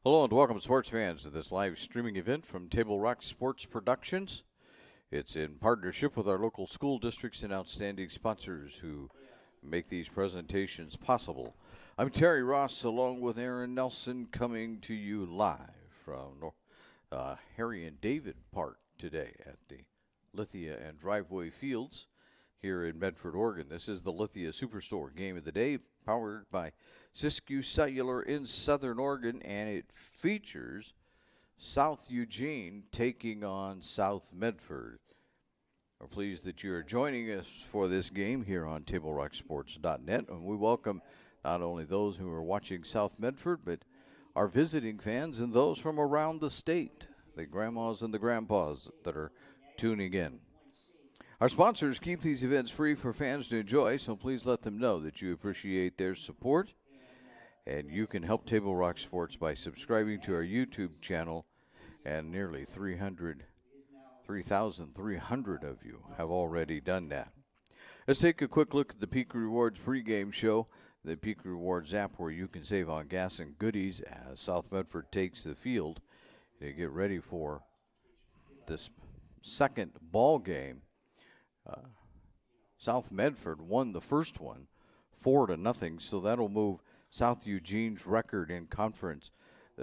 Hello and welcome, sports fans, to this live streaming event from Table Rock Sports Productions. It's in partnership with our local school districts and outstanding sponsors who make these presentations possible. I'm Terry Ross, along with Aaron Nelson, coming to you live from Harry and David Park today at the Lithia and Driveway Fields here in Medford, Oregon. This is the Lithia Superstore Game of the Day, powered by Siskiyou Cellular in Southern Oregon, and it features South Eugene taking on South Medford. We're pleased that you are joining us for this game here on TableRockSports.net, and we welcome not only those who are watching South Medford, but our visiting fans and those from around the state, the grandmas and the grandpas that are tuning in. Our sponsors keep these events free for fans to enjoy, so please let them know that you appreciate their support. And you can help Table Rock Sports by subscribing to our YouTube channel, and nearly 3,300 of you have already done that. Let's take a quick look at the Peak Rewards pregame show, the Peak Rewards app, where you can save on gas and goodies as South Medford takes the field to get ready for this second ball game. South Medford won the first one 4-0, so that'll move South Eugene's record in conference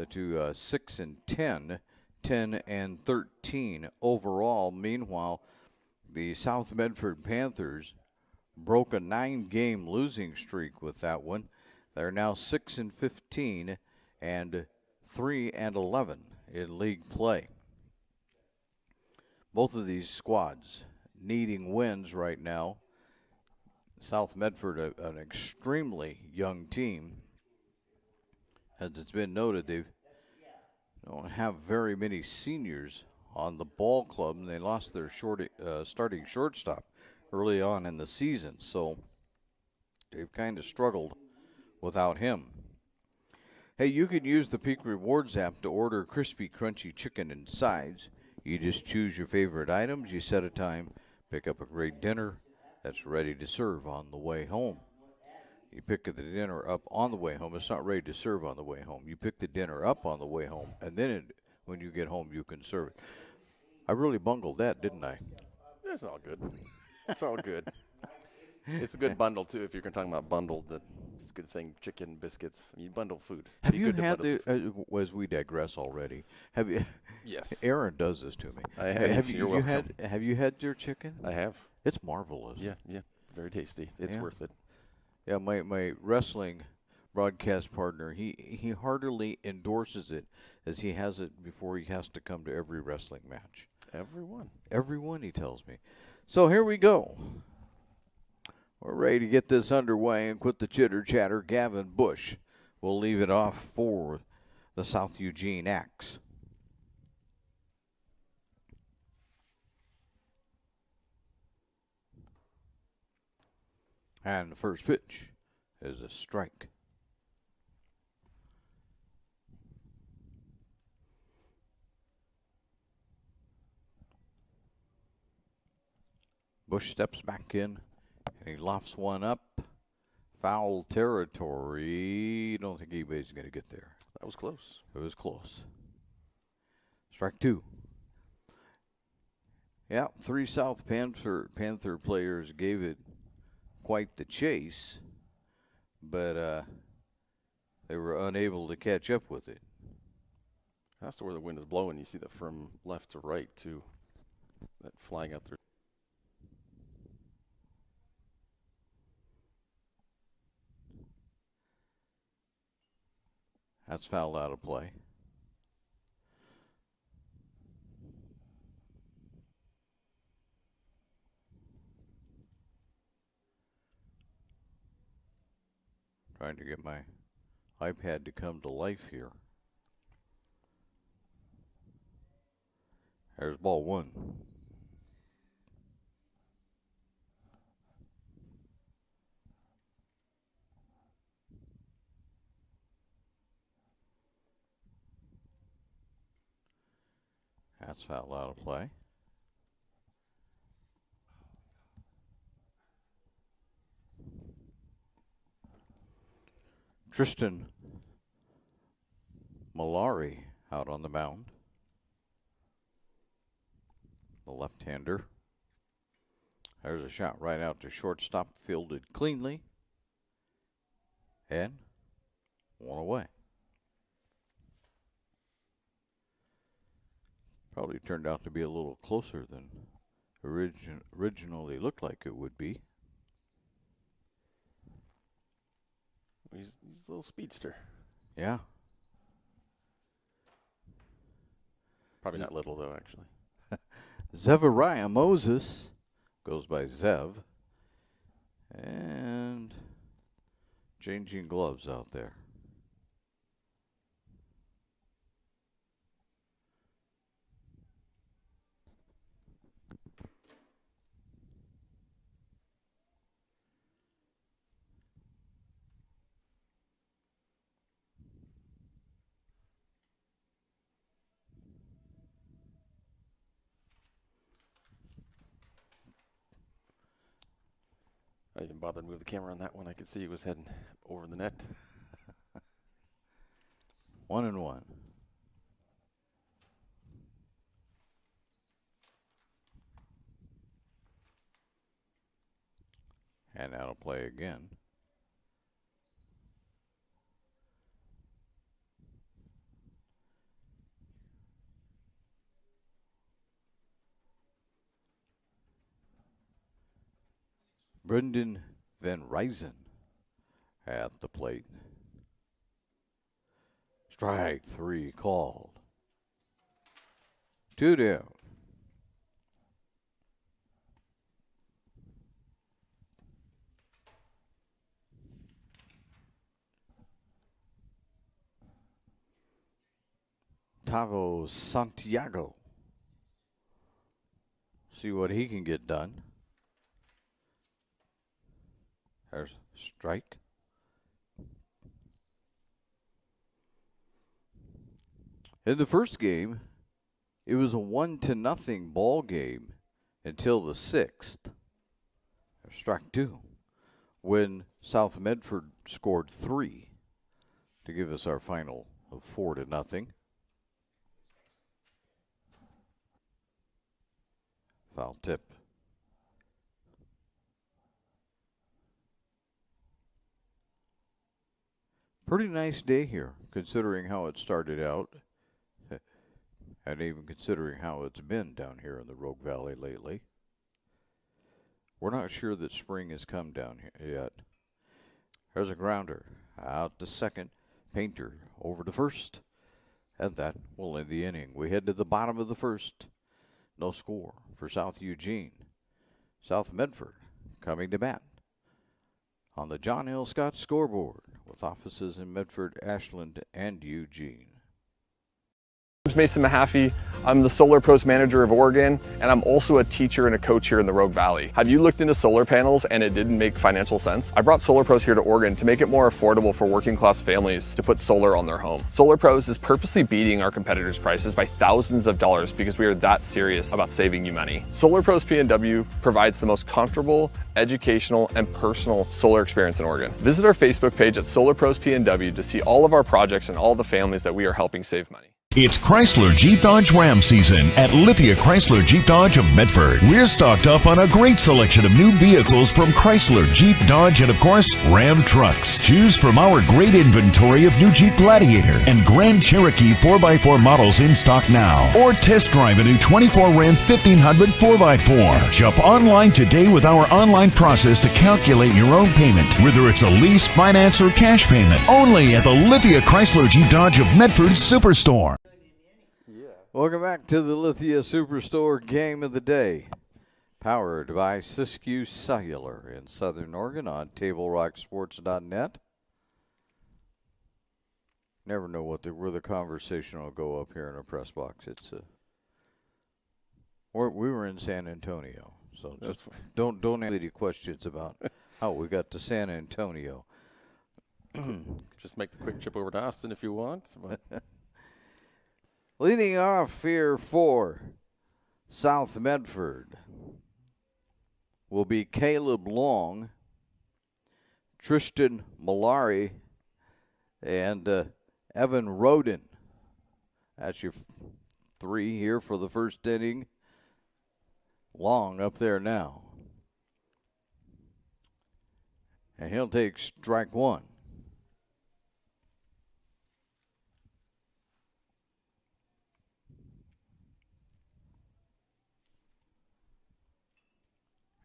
to 6-10, 10-13 overall. Meanwhile, the South Medford Panthers broke a 9-game losing streak with that one. They're now 6-15 and 3-11 in league play. Both of these squads needing wins right now. South Medford, an extremely young team. As it's been noted, they don't have very many seniors on the ball club, and they lost their starting shortstop early on in the season, so they've kind of struggled without him. Hey, you can use the Peak Rewards app to order crispy, crunchy chicken and sides. You just choose your favorite items, you set a time, pick up a great dinner that's ready to serve on the way home. You pick the dinner up on the way home. It's not ready to serve on the way home. You pick the dinner up on the way home, and then when you get home, you can serve it. I really bungled that, didn't I? It's all good. It's all good. It's a good bundle, too, if you're talking about bundled. It's a good thing, chicken, biscuits. You bundle food. Have you had as we digress already, have you? Yes. Aaron does this to me. I have. Have you had your chicken? I have. It's marvelous. Yeah. Very tasty. It's worth it. Yeah, my wrestling broadcast partner, he heartily endorses it, as he has it before he has to come to every wrestling match. Everyone, he tells me. So here we go. We're ready to get this underway and quit the chitter-chatter. Gavin Bush will leave it off for the South Eugene Axe. And the first pitch is a strike. Bush steps back in, and he lofts one up. Foul territory. Don't think anybody's going to get there. That was close. It was close. Strike two. Yeah, 3 South Panther players gave it quite the chase, but they were unable to catch up with it. That's to where the wind is blowing. You see that from left to right, too. That flying out there. That's fouled out of play. Trying to get my iPad to come to life here. There's ball one. That's fouled out of play. Tristan Malari out on the mound. The left-hander. There's a shot right out to shortstop, fielded cleanly. And one away. Probably turned out to be a little closer than originally looked like it would be. He's a little speedster. Yeah. Probably not little, though, actually. Zevariah Moses goes by Zev. And changing gloves out there. I didn't bother to move the camera on that one. I could see he was heading over the net. 1-1. And now to play again. Brendan Van Ryzen at the plate. Strike 3 called. 2 down. Tavo Santiago. See what he can get done. There's a strike. In the first game, it was a 1-0 ball game until the 6th. There's strike 2. When South Medford scored 3 to give us our final of 4-0. Foul tip. Pretty nice day here, considering how it started out, and even considering how it's been down here in the Rogue Valley lately. We're not sure that spring has come down here yet. There's a grounder out to second, Painter over to first, and that will end the inning. We head to the bottom of the first. No score for South Eugene. South Medford coming to bat on the John L. Scott scoreboard, with offices in Medford, Ashland, and Eugene. I'm Mason Mahaffey. I'm the Solar Pros Manager of Oregon, and I'm also a teacher and a coach here in the Rogue Valley. Have you looked into solar panels and it didn't make financial sense? I brought Solar Pros here to Oregon to make it more affordable for working class families to put solar on their home. Solar Pros is purposely beating our competitors' prices by thousands of dollars because we are that serious about saving you money. Solar Pros PNW provides the most comfortable, educational, and personal solar experience in Oregon. Visit our Facebook page at Solar Pros PNW to see all of our projects and all the families that we are helping save money. It's Chrysler Jeep Dodge Ram season at Lithia Chrysler Jeep Dodge of Medford. We're stocked up on a great selection of new vehicles from Chrysler, Jeep, Dodge, and of course, Ram trucks. Choose from our great inventory of new Jeep Gladiator and Grand Cherokee 4x4 models in stock now. Or test drive a new 24 Ram 1500 4x4. Shop online today with our online process to calculate your own payment, whether it's a lease, finance, or cash payment. Only at the Lithia Chrysler Jeep Dodge of Medford Superstore. Welcome back to the Lithia Superstore Game of the Day, powered by Siskiyou Cellular in Southern Oregon on TableRockSports.net. Never know where the conversation will go up here in a press box. It's we were in San Antonio, so just don't ask any questions about how we got to San Antonio. Just make the quick trip over to Austin if you want. Leading off here for South Medford will be Caleb Long, Tristan Malari, and Evan Roden. That's your 3 here for the first inning. Long up there now. And he'll take strike 1.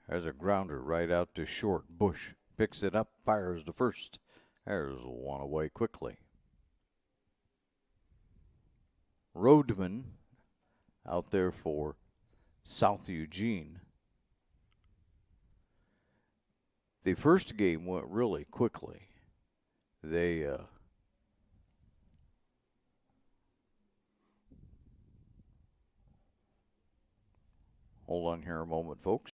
There's a grounder right out to short. Bush picks it up, fires to first. There's one away quickly. Roadman out there for South Eugene. The first game went really quickly. They hold on here a moment, folks.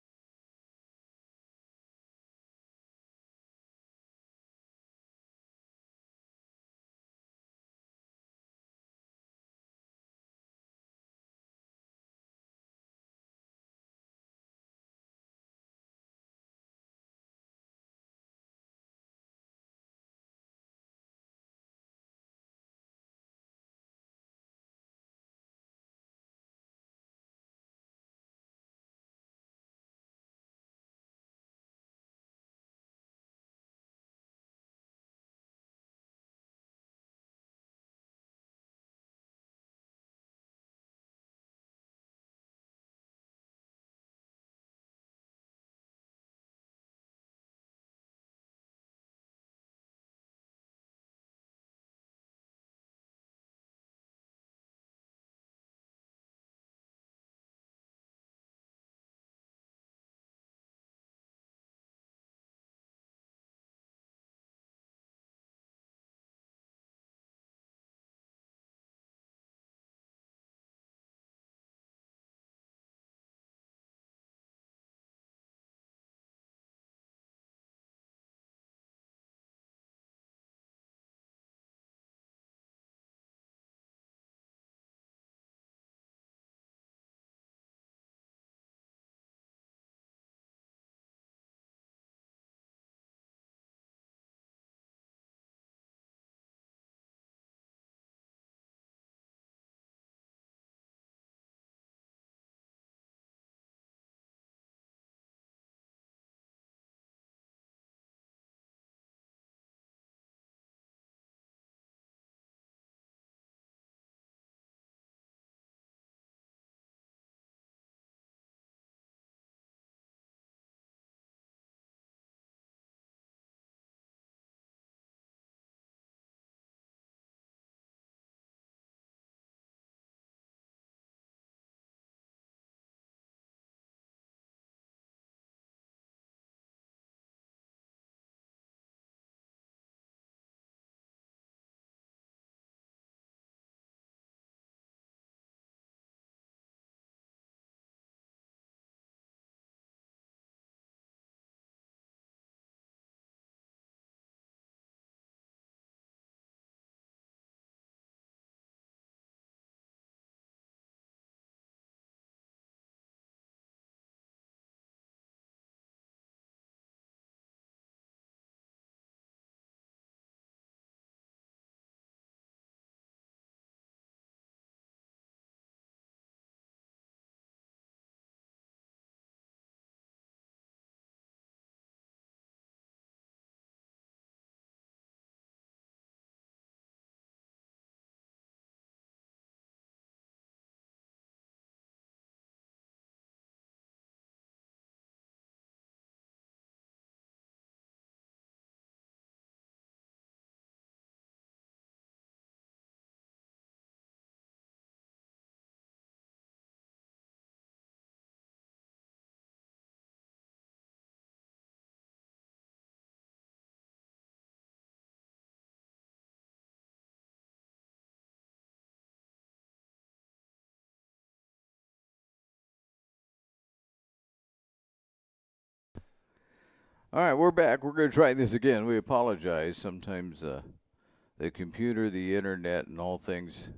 All right, we're back. We're going to try this again. We apologize. Sometimes the computer, the internet, and all things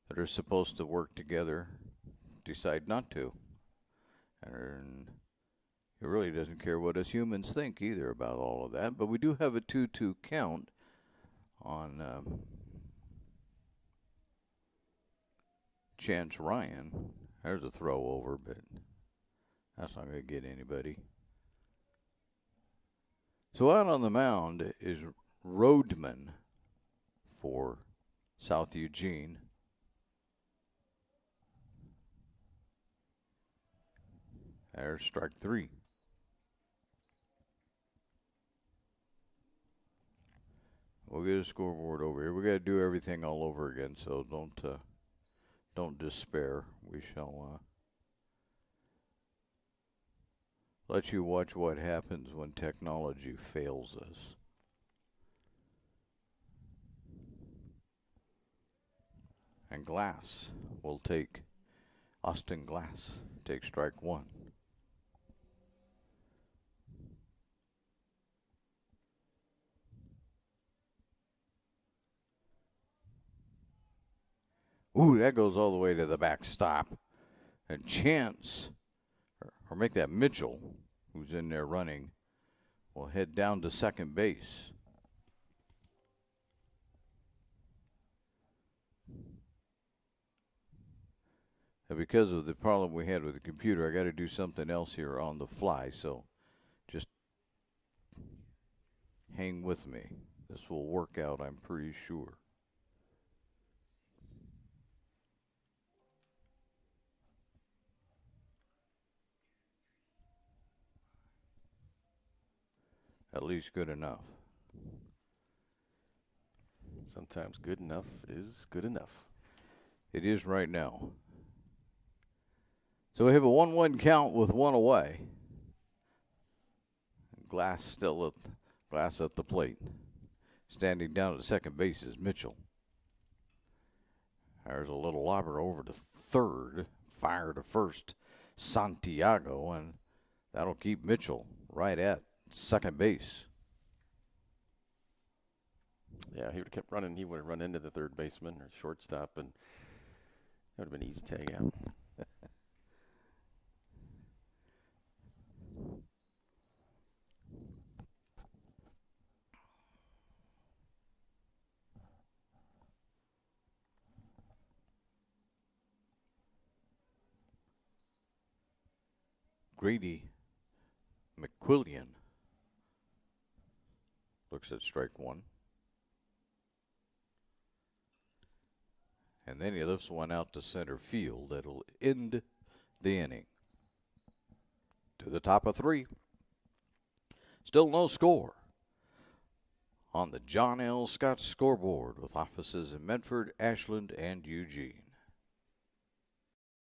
that are supposed to work together decide not to. And it really doesn't care what us humans think either about all of that. But we do have a 2-2 count on Chance Ryan. There's a throw over, but that's not going to get anybody. So out on the mound is Roadman for South Eugene. There's strike 3. We'll get a scoreboard over here. We got to do everything all over again, so don't despair. We shall let you watch what happens when technology fails us. And Glass will take, Austin Glass takes strike 1. Ooh, that goes all the way to the backstop. And Chance, or make that Mitchell, who's in there running, will head down to second base. And because of the problem we had with the computer, I got to do something else here on the fly, so just hang with me. This will work out, I'm pretty sure. At least good enough. Sometimes good enough is good enough. It is right now. So we have a 1-1 count with 1 away. Glass at the plate. Standing down at second base is Mitchell. There's a little lobber over to third. Fire to first, Santiago, and that'll keep Mitchell right at second base. Yeah, he would have kept running. He would have run into the third baseman or shortstop, and that would have been easy tag out. Grady McQuillian looks at strike 1. And then he lifts one out to center field. That'll end the inning. To the top of 3. Still no score on the John L. Scott scoreboard with offices in Medford, Ashland, and Eugene.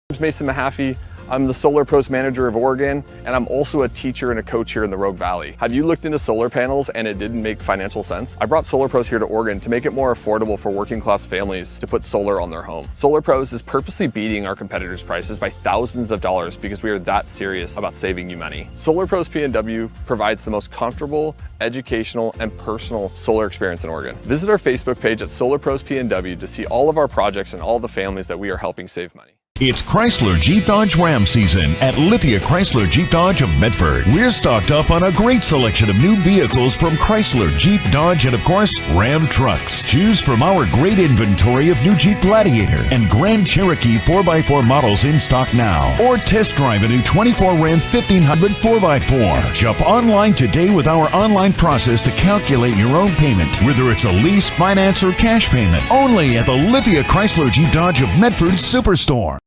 My name's Mason Mahaffey. I'm the Solar Pros Manager of Oregon, and I'm also a teacher and a coach here in the Rogue Valley. Have you looked into solar panels and it didn't make financial sense? I brought Solar Pros here to Oregon to make it more affordable for working class families to put solar on their home. Solar Pros is purposely beating our competitors' prices by thousands of dollars because we are that serious about saving you money. Solar Pros PNW provides the most comfortable, educational, and personal solar experience in Oregon. Visit our Facebook page at Solar Pros PNW to see all of our projects and all the families that we are helping save money. It's Chrysler Jeep Dodge Ram season at Lithia Chrysler Jeep Dodge of Medford. We're stocked up on a great selection of new vehicles from Chrysler, Jeep, Dodge, and of course, Ram trucks. Choose from our great inventory of new Jeep Gladiator and Grand Cherokee 4x4 models in stock now. Or test drive a new 24 Ram 1500 4x4. Shop online today with our online process to calculate your own payment, whether it's a lease, finance, or cash payment. Only at the Lithia Chrysler Jeep Dodge of Medford Superstore.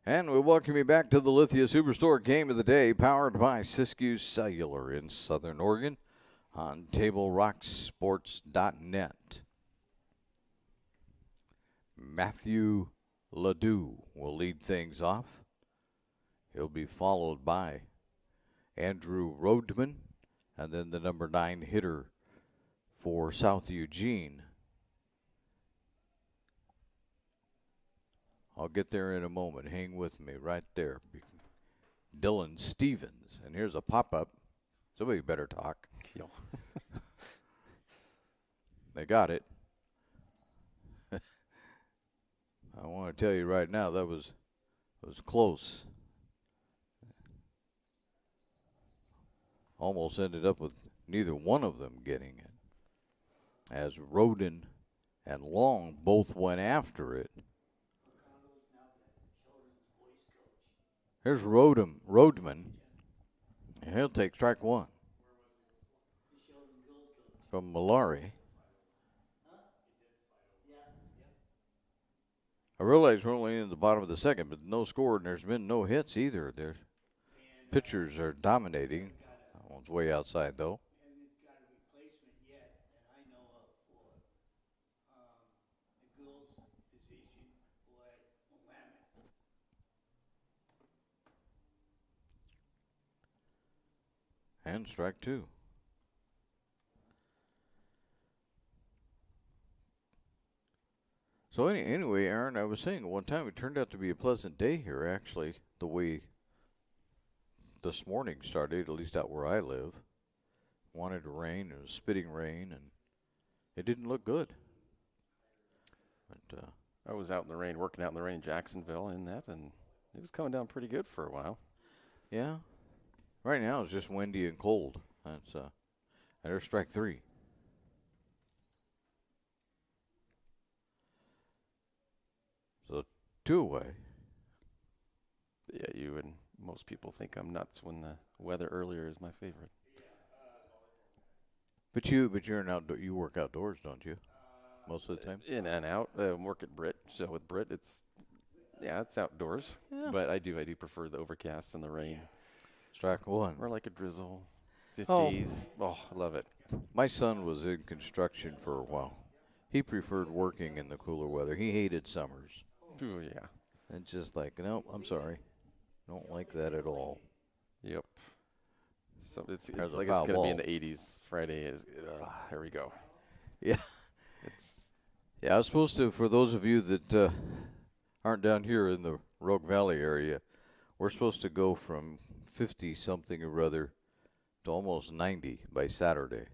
And we welcome you back to the Lithia Superstore Game of the Day, powered by Siskiyou Cellular in Southern Oregon on TableRockSports.net. Matthew Ledoux will lead things off. He'll be followed by Andrew Roadman, and then the number 9 hitter for South Eugene. I'll get there in a moment. Hang with me right there. Dylan Stevens. And here's a pop-up. Somebody better talk. They got it. I want to tell you right now that was close. Almost ended up with neither one of them getting it. As Roden and Long both went after it. There's Rodman. And he'll take strike one. From Malari. I realize we're only in the bottom of the second, but no score, and there's been no hits either. Their pitchers are dominating. That one's way outside, though. And strike two. So anyway, Aaron, I was saying at one time it turned out to be a pleasant day here, actually, the way this morning started, at least out where I live. Wanted to rain, it was spitting rain, and it didn't look good. But, I was out in the rain, working out in the rain in Jacksonville and it was coming down pretty good for a while. yeah, right now it's just windy and cold. There's strike three. So 2 away. Yeah, you and most people think I'm nuts when the weather earlier is my favorite. But you're an outdoor. You work outdoors, don't you? Most of the time. In and out. Work at Brit, so with Brit, it's outdoors. Yeah. But I do prefer the overcast and the rain. Strike one. Or like a drizzle, 50s. Oh, I love it. My son was in construction for a while. He preferred working in the cooler weather. He hated summers. Ooh, yeah. And just like, no, I'm sorry. Don't like that at all. Yep. So it's There's a like foul it's going to be in ball. the 80s. Friday is, here we go. Yeah. It's Yeah, I was supposed to, for those of you that aren't down here in the Rogue Valley area, we're supposed to go from 50-something or other to almost 90 by Saturday.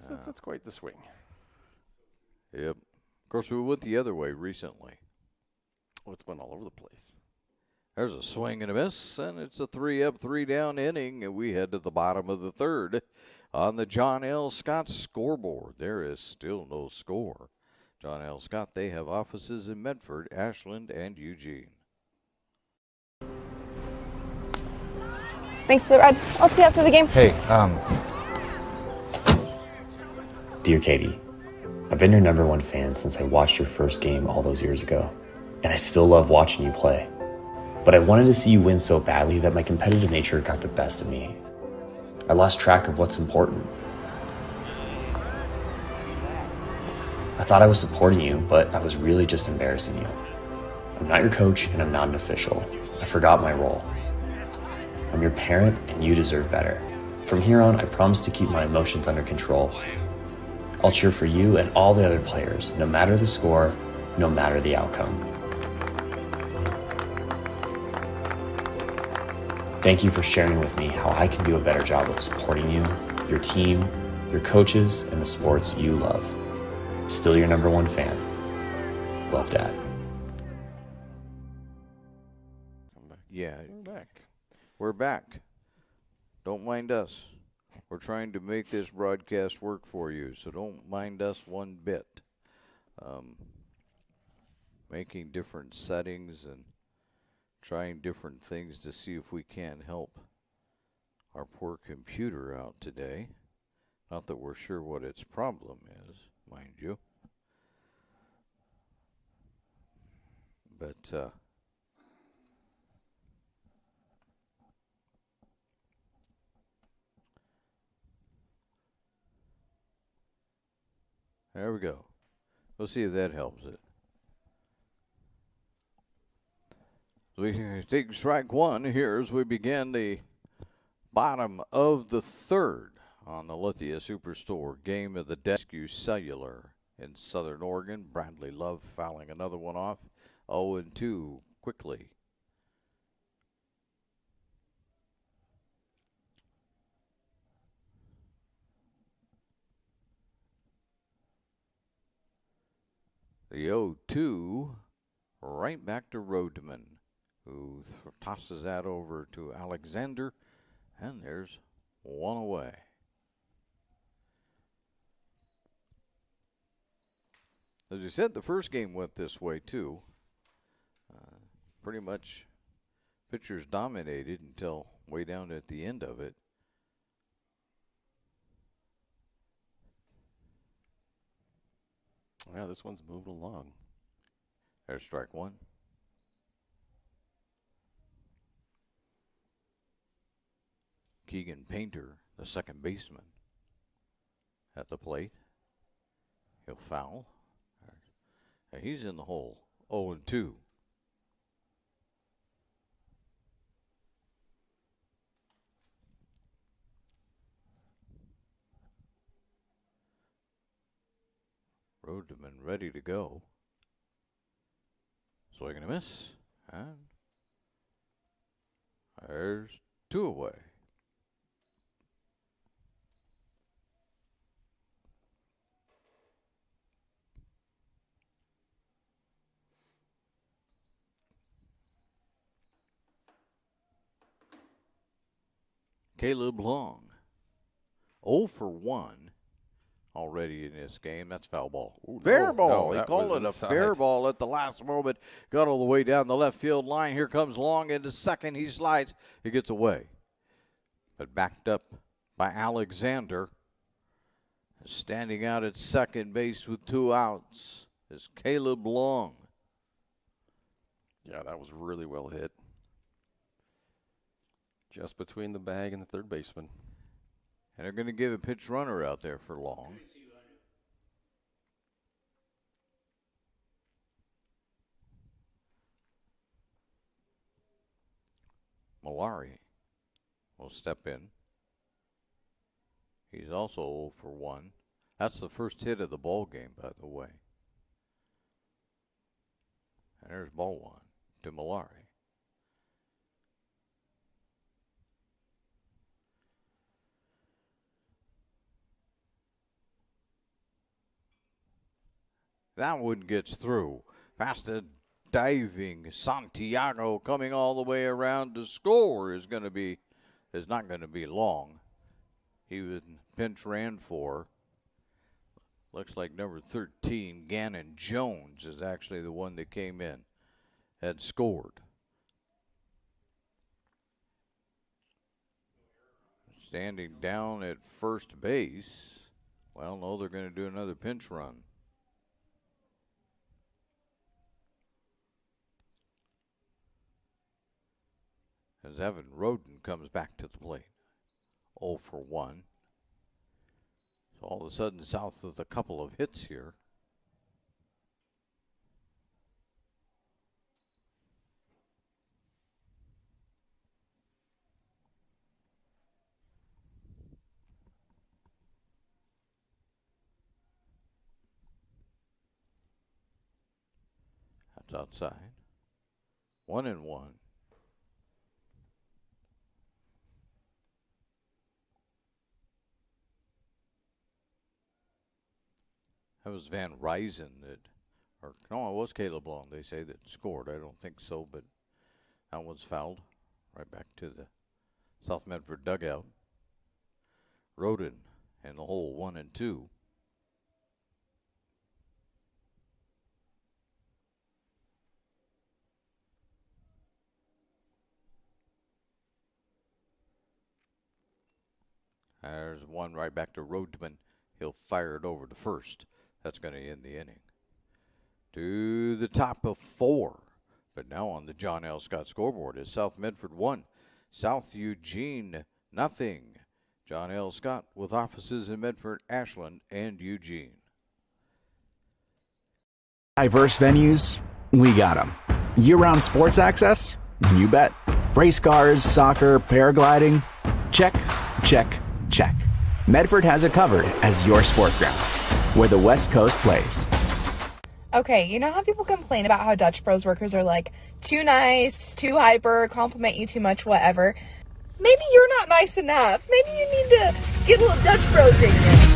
that's quite the swing. Yep. Of course, we went the other way recently. Oh, it's been all over the place. There's a swing and a miss, and it's a 3-up, 3-down inning, and we head to the bottom of the third. On the John L. Scott scoreboard, there is still no score. John L. Scott, they have offices in Medford, Ashland, and Eugene. Thanks for the ride. I'll see you after the game. Hey, Dear Katie, I've been your #1 fan since I watched your first game all those years ago, and I still love watching you play. But I wanted to see you win so badly that my competitive nature got the best of me. I lost track of what's important. I thought I was supporting you, but I was really just embarrassing you. I'm not your coach, and I'm not an official. I forgot my role. I'm your parent, and you deserve better. From here on, I promise to keep my emotions under control. I'll cheer for you and all the other players, no matter the score, no matter the outcome. Thank you for sharing with me how I can do a better job of supporting you, your team, your coaches, and the sports you love. Still your #1 fan. Love, Dad. Yeah, We're back. we're back. Don't mind us. We're trying to make this broadcast work for you, so don't mind us one bit. Making different settings and trying different things to see if we can't help our poor computer out today. Not that we're sure what its problem is, mind you. But, there we go. We'll see if that helps it. So we take strike one here as we begin the bottom of the third on the Lithia Superstore game of the Rescue Cellular in Southern Oregon. Bradley Love fouling another one off. 0-2 quickly. The 0-2 right back to Rodman, who tosses that over to Alexander, and there's one away. As you said, the first game went this way too. pretty much pitchers dominated until way down at the end of it. Yeah, this one's moving along. There's strike one. Keegan Painter, the second baseman, at the plate. He'll foul. And he's in the hole. 0-2. Rodman ready to go. Swing and a miss. And there's 2 away. Caleb Long, 0 for 1 already in this game. That's foul ball. Ooh, fair no, ball. no, They that call was it inside. a fair ball at the last moment. Got all the way down the left field line. Here comes Long into second. He slides. He gets away. But backed up by Alexander. Standing out at second base with 2 outs is Caleb Long. Yeah, that was really well hit. Just between the bag and the third baseman. And they're going to give a pitch runner out there for Long. Malari will step in. He's also 0 for 1. That's the first hit of the ball game, by the way. And there's ball 1 to Malari. That one gets through. Past a diving Santiago coming all the way around to score is not going to be long. He was pinch ran for. Looks like number 13, Gannon Jones, is actually the one that came in, had scored. Standing down at first base. Well, no, they're going to do another pinch run. As Evan Roden comes back to the plate. 0 for 1. So all of a sudden, South with a couple of hits here. That's outside. 1-1. That was Van Ryzen it was Caleb Long, they say, that scored. I don't think so, but that one's fouled. Right back to the South Medford dugout. Roden in the hole, 1-2. There's one right back to Rodman. He'll fire it over to first. That's going to end the inning. To the top of 4. But now on the John L. Scott scoreboard is South Medford 1, South Eugene nothing. John L. Scott with offices in Medford, Ashland, and Eugene. Diverse venues, we got them. Year-round sports access? You bet. Race cars, soccer, paragliding? Check, check, check. Medford has it covered as your sport ground, where the West Coast plays. Okay, you know how people complain about how Dutch Bros workers are like too nice, too hyper, compliment you too much, whatever? Maybe you're not nice enough. Maybe you need to get a little Dutch Bros in you.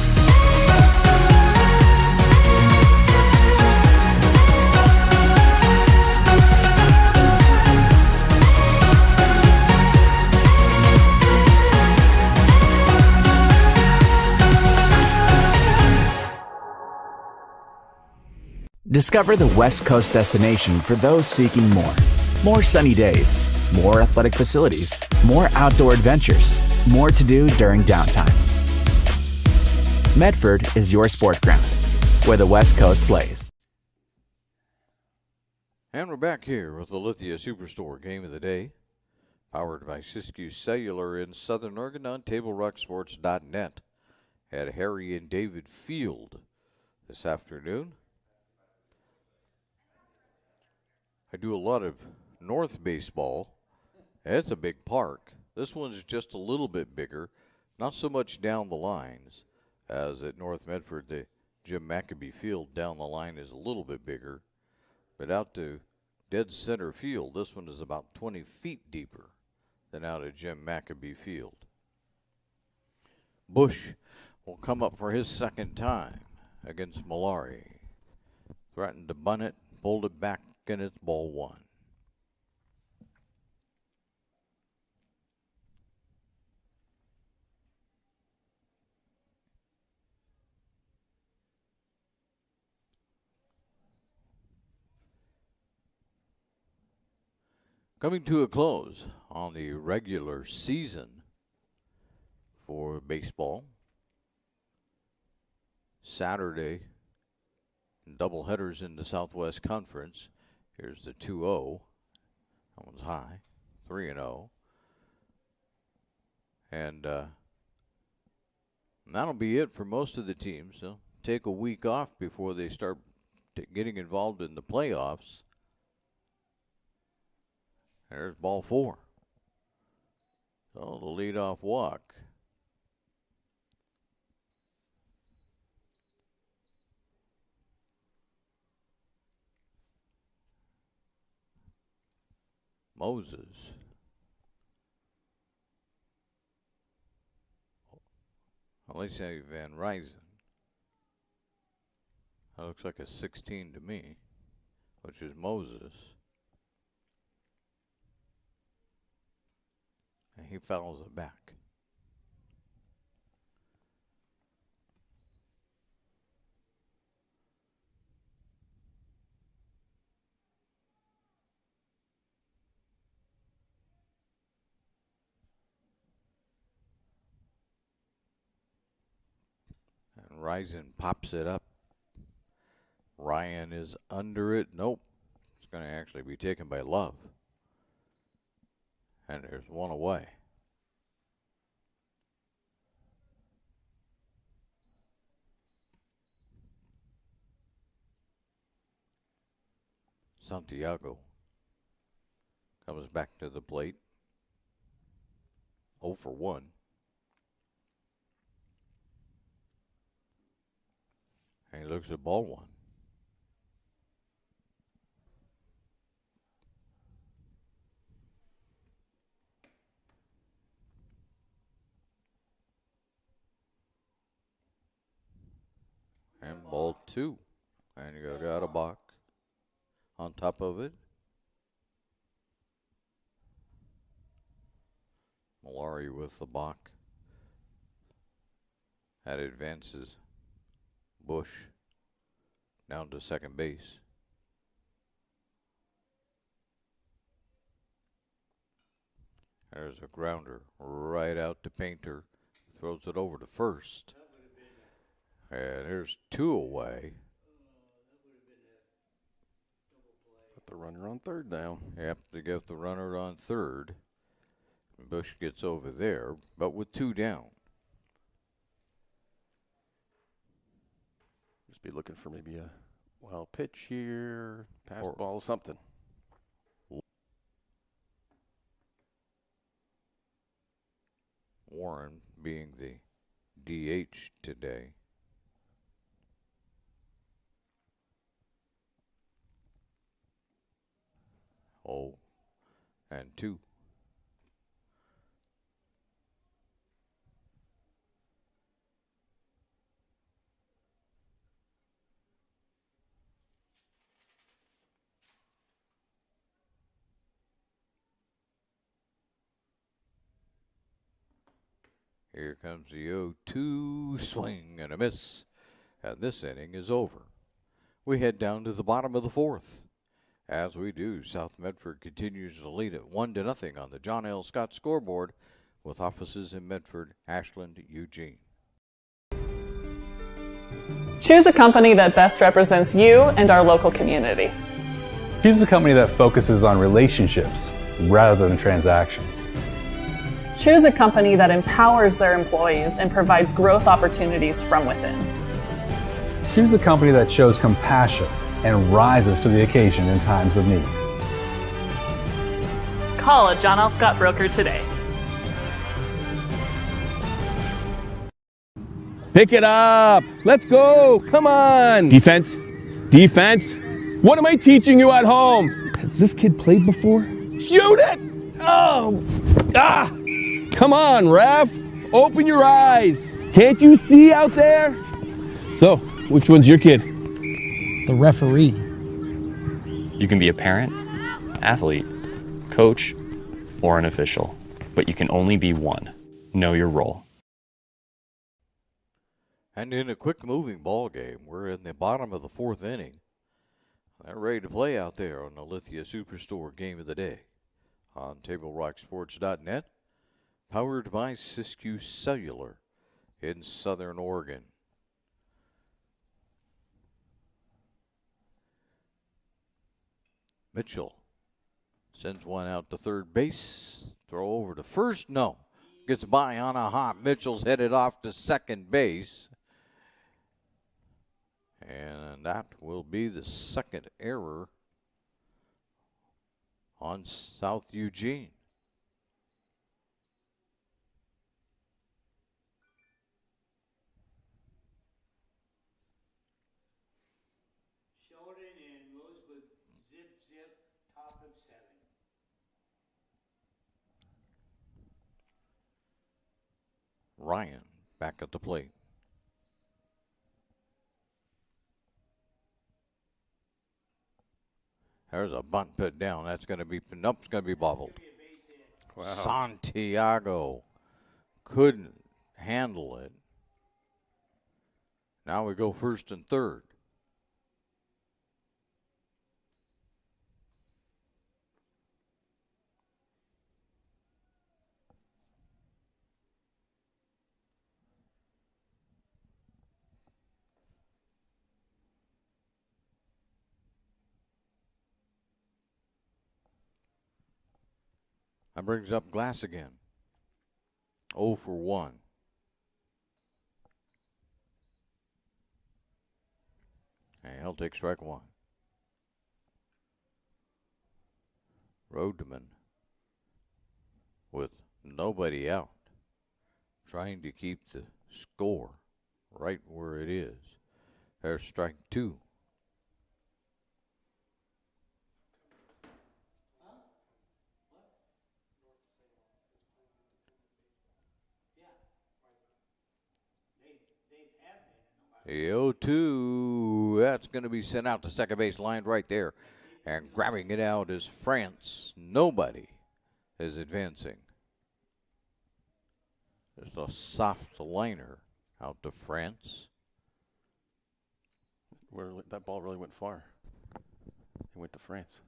Discover the West Coast destination for those seeking more. More sunny days, more athletic facilities, more outdoor adventures, more to do during downtime. Medford is your sport ground, where the West Coast plays. And we're back here with the Lithia Superstore Game of the Day, powered by Siskiyou Cellular in Southern Oregon on TableRockSports.net at Harry and David Field this afternoon. I do a lot of North baseball. It's a big park. This one's just a little bit bigger, not so much down the lines as at North Medford. The Jim Maccabee Field down the line is a little bit bigger, but out to dead center field, this one is about 20 feet deeper than out at Jim Maccabee Field. Bush will come up for his second time against Malari. Threatened to bunt it, pulled it back, and it's ball one. Coming to a close on the regular season for baseball. Saturday, double headers in the Southwest Conference. Here's the 2-0. That one's high. 3-0. And that'll be it for most of the teams. They'll take a week off before they start getting involved in the playoffs. There's ball four. So the leadoff walk. Moses. At least say Van Ryzen. That looks like a 16 to me, which is Moses. And he fouls it back. And Ryzen pops it up. Ryan is under it. Nope. It's going to actually be taken by Love. And there's one away. Santiago comes back to the plate. 0 for 1. And he looks at ball one. And ball two. And you got a balk on top of it. Malari with the balk. That advances Bush down to second base. There's a grounder right out to Painter. Throws it over to first. And there's two away. Put the runner on third down. Yep, they get the runner on third. And Bush gets over there, but with two down. Just be looking for maybe a wild pitch here, pass ball, something. Warren being the DH today. Oh, and two. Here comes the 0-2 swing and a miss. And this inning is over. We head down to the bottom of the fourth. As we do, South Medford continues to lead at 1-0 on the John L. Scott scoreboard with offices in Medford, Ashland, Eugene. Choose a company that best represents you and our local community. Choose a company that focuses on relationships rather than transactions. Choose a company that empowers their employees and provides growth opportunities from within. Choose a company that shows compassion and rises to the occasion in times of need. Call a John L. Scott broker today. Pick it up. Let's go. Come on. Defense. Defense. What am I teaching you at home? Has this kid played before? Shoot it. Oh. Ah. Come on, ref. Open your eyes. Can't you see out there? So, which one's your kid? The referee. You can be a parent, athlete, coach, or an official, but you can only be one. Know your role. And in a quick-moving ball game, we're in the bottom of the 4th inning. They're ready to play out there on the Lithia Superstore Game of the Day on TableRockSports.net, powered by Siskiyou Cellular in Southern Oregon. Mitchell sends one out to third base. Throw over to first. No. Gets by on a hop. Mitchell's headed off to second base. And that will be the second error on South Eugene. Sheldon and Rosewood zip, top of 7. Ryan back at the plate. There's a bunt put down. That's going to be, nope, it's going to be bobbled. Wow. Santiago couldn't handle it. Now we go first and third. That brings up Glass again. 0 for 1. And he'll take strike one. Rodeman with nobody out, trying to keep the score right where it is. There's strike two. The 0-2, that's going to be sent out to second base, lined right there. And grabbing it out is France. Nobody is advancing. Just a soft liner out to France. That ball really went far. It went to France.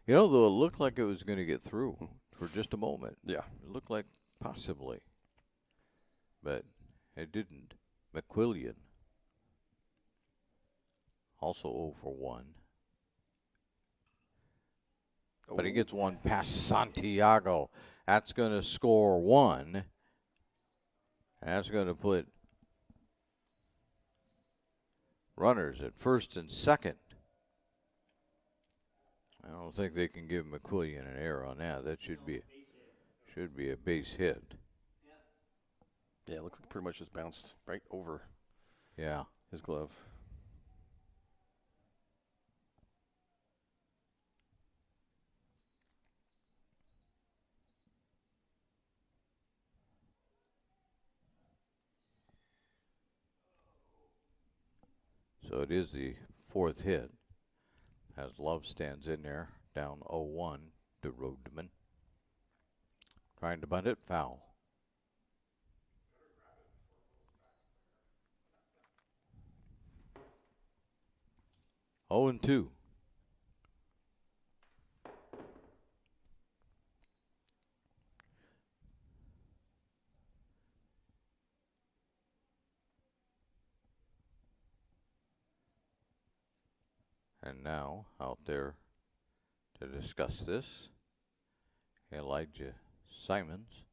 You know, though, it looked like it was going to get through for just a moment. Yeah. It looked like possibly. But it didn't. McQuillian also 0 for 1. But he gets one past Santiago. That's going to score one. That's going to put runners at first and second. I don't think they can give McQuillian an error on that. That should be a base hit. Yeah, it looks like pretty much just bounced right over his glove. So it is the fourth hit as Love stands in there, down 0-1 to Rodeman. Trying to bunt it, foul. 0-2. And now, out there to discuss this, Elijah Simons.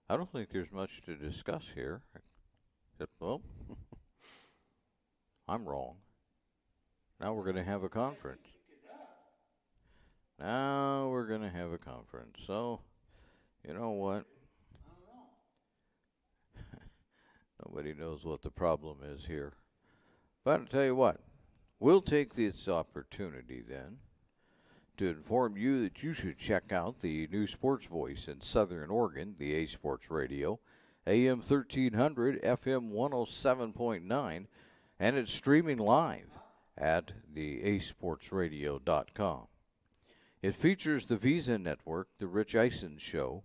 I don't think there's much to discuss here. Except, well, I'm wrong. Now we're going to have a conference. Now we're going to have a conference. So, you know what? Nobody knows what the problem is here. But I'll tell you what, we'll take this opportunity then to inform you that you should check out the new sports voice in Southern Oregon, the A Sports Radio, AM 1300, FM 107.9, and it's streaming live at the asportsradio.com. It features the Visa Network, the Rich Eisen Show,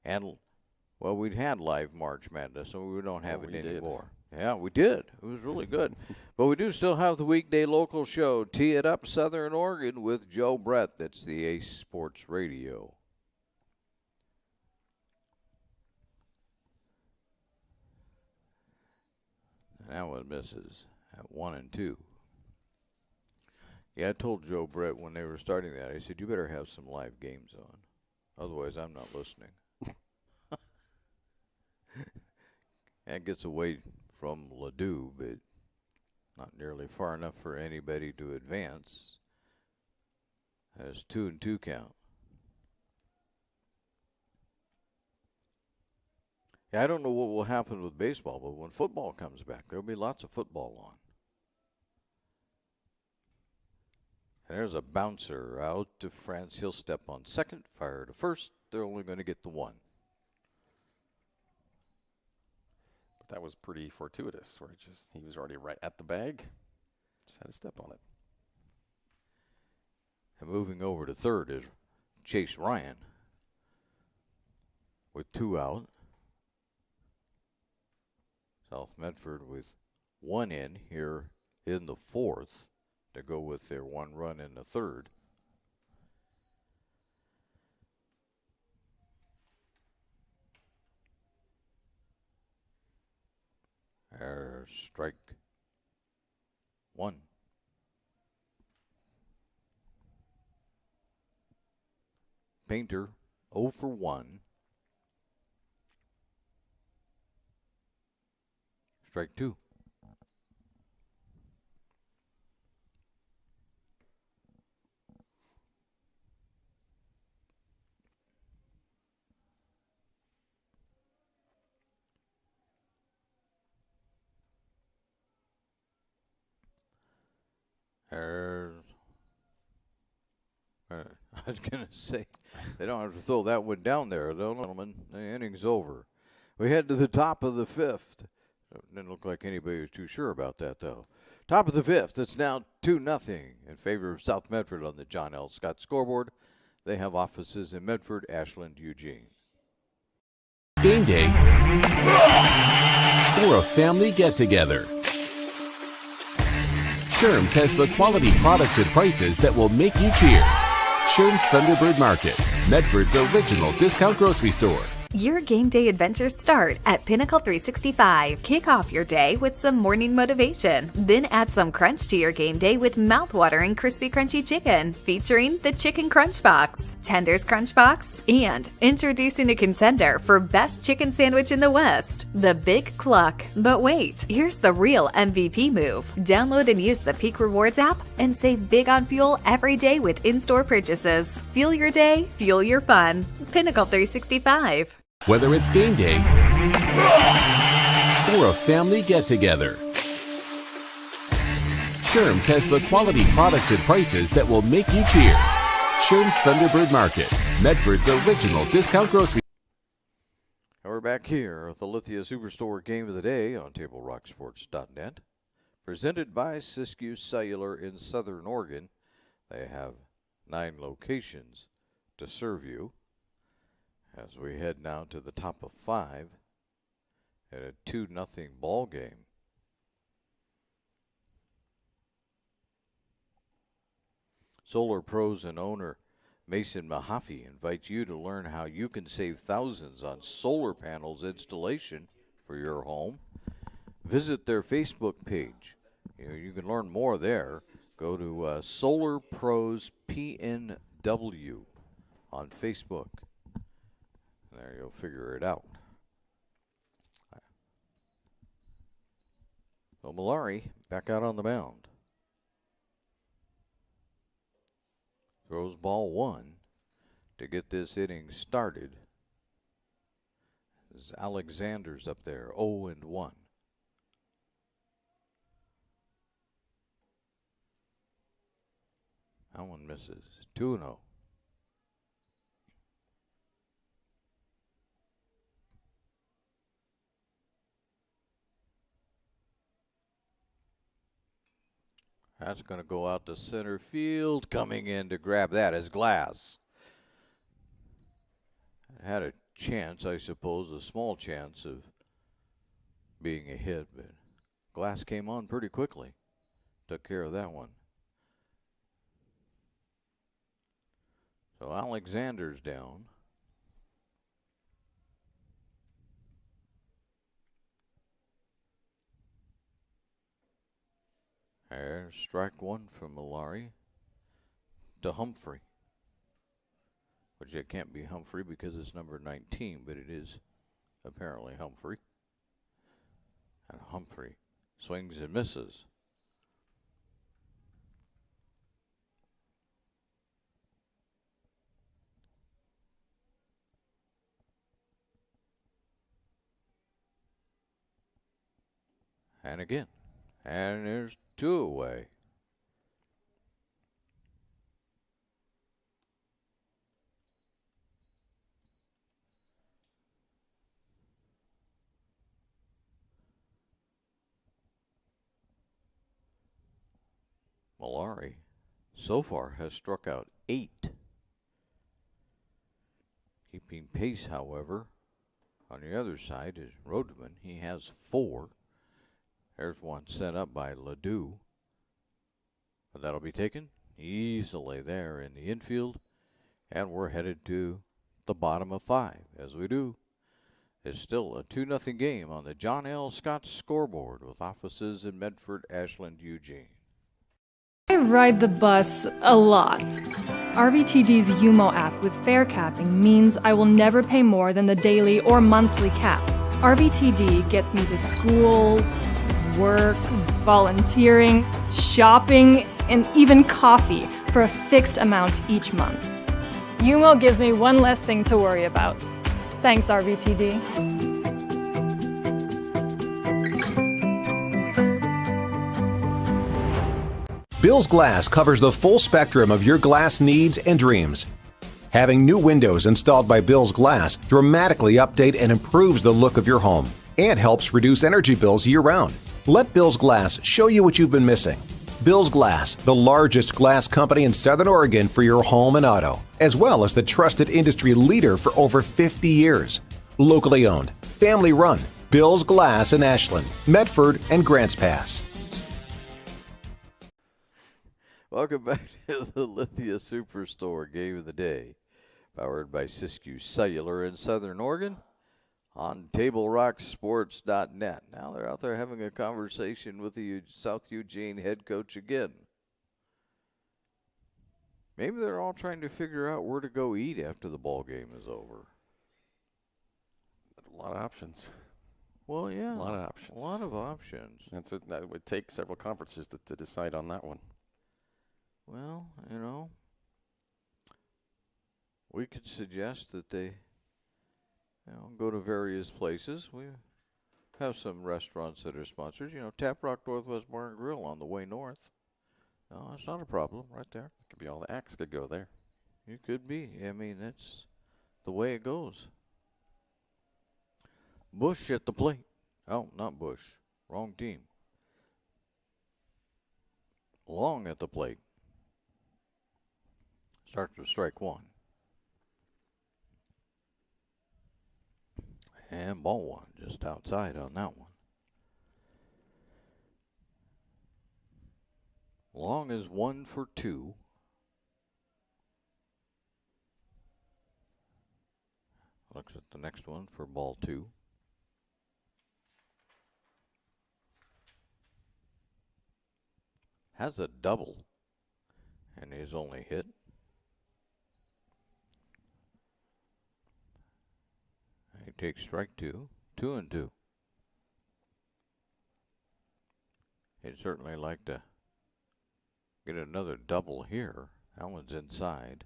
and well, we'd had live March Madness, so we don't have it anymore. Yeah, we did. It was really good. But we do still have the weekday local show, Tee It Up Southern Oregon, with Joe Brett. That's the Ace Sports Radio. That one misses at 1-2. Yeah, I told Joe Brett when they were starting that, I said, you better have some live games on. Otherwise, I'm not listening. That gets away from Ladue, but not nearly far enough for anybody to advance. That's 2-2 count. Yeah, I don't know what will happen with baseball, but when football comes back, there'll be lots of football on. And there's a bouncer out to France. He'll step on second, fire to first. They're only going to get the one. That was pretty fortuitous, where he was already right at the bag. Just had to step on it. And moving over to third is Chase Ryan with 2 out. South Medford with 1 in here in the 4th to go with their 1 run in the 3rd. Strike 1. Painter 0 for 1. Strike 2. I was going to say, they don't have to throw that one down there, though, gentlemen. The inning's over. We head to the top of the 5th. Didn't look like anybody was too sure about that, though. Top of the 5th, it's now 2-0 in favor of South Medford on the John L. Scott scoreboard. They have offices in Medford, Ashland, Eugene. Game day or a family get-together. Sherm's has the quality products and prices that will make you cheer. Sherm's Thunderbird Market, Medford's original discount grocery store. Your game day adventures start at Pinnacle 365. Kick off your day with some morning motivation. Then add some crunch to your game day with mouth-watering crispy crunchy chicken featuring the Chicken Crunch Box, Tender's Crunch Box, and introducing a contender for best chicken sandwich in the West, the Big Cluck. But wait, here's the real MVP move. Download and use the Peak Rewards app and save big on fuel every day with in-store purchases. Fuel your day, fuel your fun. Pinnacle 365. Whether it's game day or a family get-together, Sherm's has the quality products and prices that will make you cheer. Sherm's Thunderbird Market, Medford's original discount grocery. And we're back here at the Lithia Superstore Game of the Day on TableRockSports.net. Presented by Siskiyou Cellular in Southern Oregon. They have 9 locations to serve you. As we head now to the top of 5 at a 2-0 ball game. Solar Pros and owner Mason Mahaffey invites you to learn how you can save thousands on solar panels installation for your home. Visit their Facebook page. You can learn more there. Go to Solar Pros PNW on Facebook. There, you'll figure it out. So Malari back out on the mound. Throws ball one to get this inning started. As Alexander's up there, 0-1. That one misses. 2-0. That's going to go out to center field. Coming in to grab that is Glass. Had a chance, I suppose, a small chance of being a hit, but Glass came on pretty quickly. Took care of that one. So Alexander's down. There's strike one from Malari to Humphrey. Which it can't be Humphrey because it's number 19, but it is apparently Humphrey. And Humphrey swings and misses. And again. And there's two away. Malari so far has struck out 8. Keeping pace, however, on the other side is Rodeman. He has 4. There's one set up by Ledoux. But that'll be taken easily there in the infield. And we're headed to the bottom of 5, as we do. It's still a 2-0 game on the John L. Scott scoreboard with offices in Medford, Ashland, Eugene. I ride the bus a lot. RVTD's UMO app with fare capping means I will never pay more than the daily or monthly cap. RVTD gets me to school, work, volunteering, shopping, and even coffee for a fixed amount each month. UMO gives me one less thing to worry about. Thanks, RVTD. Bill's Glass covers the full spectrum of your glass needs and dreams. Having new windows installed by Bill's Glass dramatically update and improves the look of your home and helps reduce energy bills year-round. Let Bill's Glass show you what you've been missing. Bill's Glass, the largest glass company in Southern Oregon for your home and auto, as well as the trusted industry leader for over 50 years. Locally owned, family run, Bill's Glass in Ashland, Medford, and Grants Pass. Welcome back to the Lithia Superstore Game of the Day, powered by Siskiyou Cellular in Southern Oregon on TableRockSports.net. Now they're out there having a conversation with the South Eugene head coach again. Maybe they're all trying to figure out where to go eat after the ball game is over. A lot of options. Well, yeah. A lot of options. A lot of options. That would take several conferences to decide on that one. Well, you know, we could suggest that they go to various places. We have some restaurants that are sponsors. Tap Rock Northwest Bar and Grill on the way north. No, that's not a problem right there. Could be all the acts could go there. You could be. I mean, that's the way it goes. Bush at the plate. Oh, not Bush. Wrong team. Long at the plate. Starts with strike one. And ball one just outside on that one. Long is 1 for 2. Looks at the next one for ball 2. Has a double, and his only hit. He takes strike 2, 2-2. He'd certainly like to get another double here. That one's inside.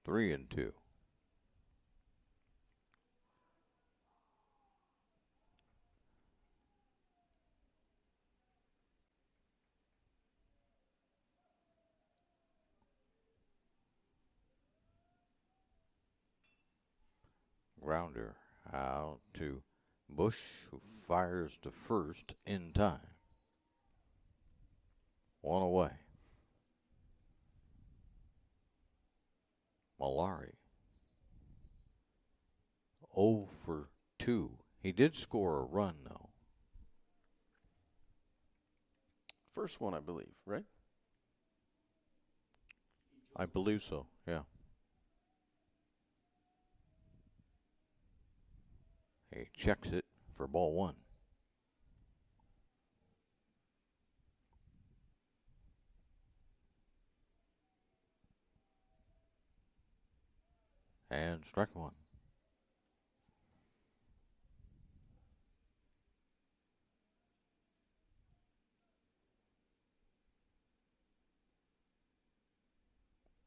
3-2. Grounder out to Bush, who fires to first in time. 1 away. Malari. 0 for 2. He did score a run, though. First one, I believe, right? I believe so, yeah. He checks it for ball 1. And strike 1.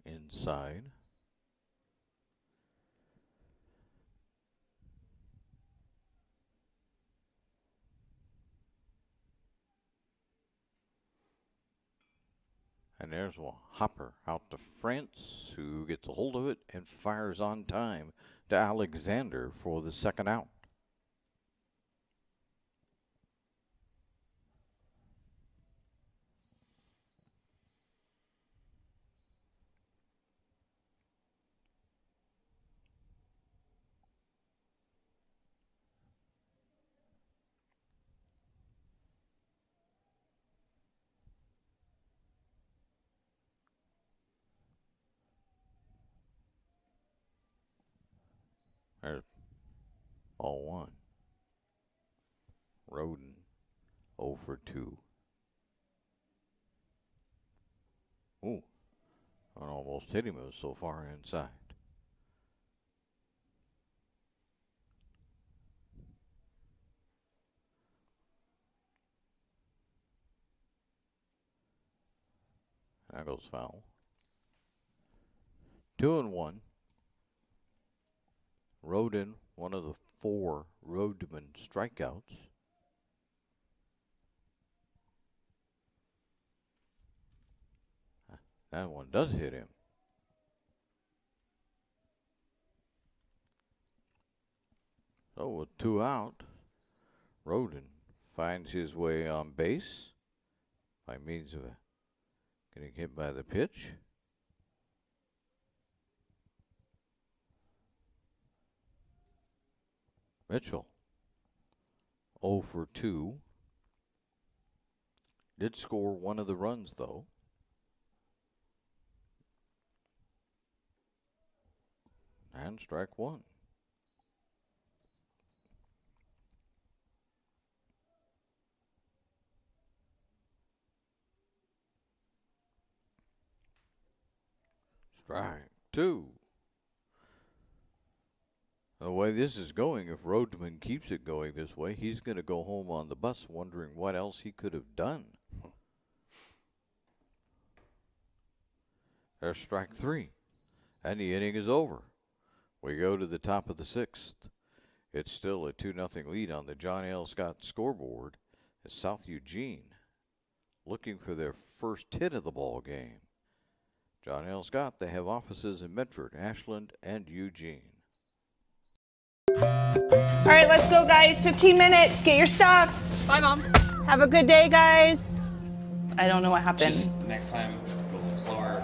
Inside. And there's a hopper out to France, who gets a hold of it and fires on time to Alexander for the second out. There's ball 1. Roden 0 for 2. Ooh, I almost hit him. It was so far inside. That goes foul. 2-1. Roden, one of the 4 Roadman strikeouts. That one does hit him. So with 2 out, Roden finds his way on base by means of getting hit by the pitch. Mitchell, 0 for 2. Did score one of the runs, though. And strike 1. Strike 2. The way this is going, if Roadman keeps it going this way, he's going to go home on the bus wondering what else he could have done. There's strike 3. And the inning is over. We go to the top of the 6th. It's still a 2-0 lead on the John L. Scott scoreboard as South Eugene looking for their first hit of the ball game. John L. Scott, they have offices in Medford, Ashland, and Eugene. All right, let's go, guys. 15 minutes. Get your stuff. Bye, Mom. Have a good day, guys. I don't know what happened. Just next time, go a little slower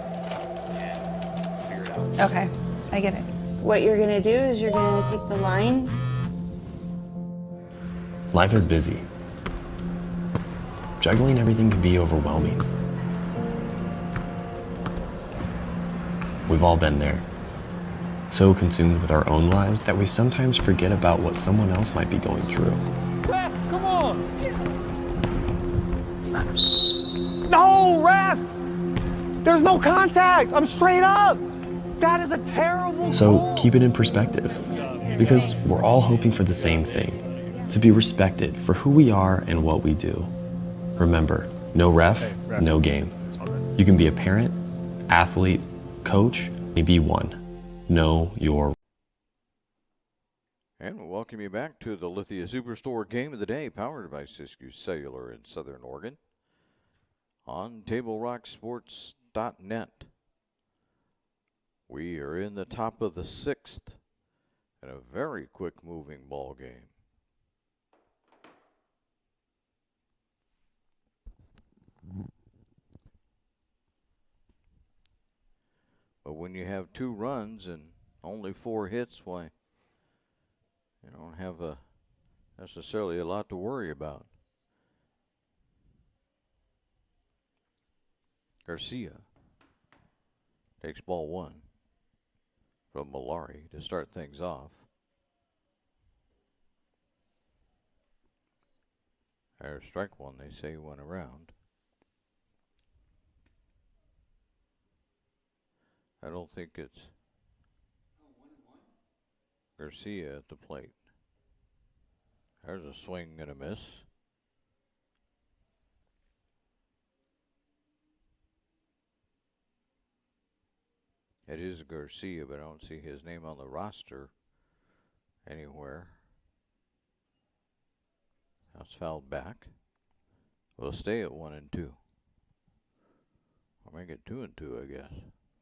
and figure it out. Okay, I get it. What you're going to do is you're going to take the line. Life is busy. Juggling everything can be overwhelming. We've all been there. So consumed with our own lives that we sometimes forget about what someone else might be going through. Ref, come on! No, ref! There's no contact! I'm straight up! That is a terrible So goal. keep it in perspective, because we're all hoping for the same thing, to be respected for who we are and what we do. Remember, no ref, no game. You can be a parent, athlete, coach, maybe one. Know your. And we'll welcome you back to the Lithia Superstore Game of the Day, powered by Siskiyou Cellular in Southern Oregon, on TableRockSports.net. We are in the top of the 6th in a very quick-moving ball game. But when you have 2 runs and only 4 hits, why, you don't have necessarily a lot to worry about. Garcia takes ball 1 from Malari to start things off. There's strike 1, they say, went around. I don't think it's Garcia at the plate. There's a swing and a miss. It is Garcia, but I don't see his name on the roster anywhere. That's fouled back. We'll stay at 1-2. Or make it 2-2, I guess.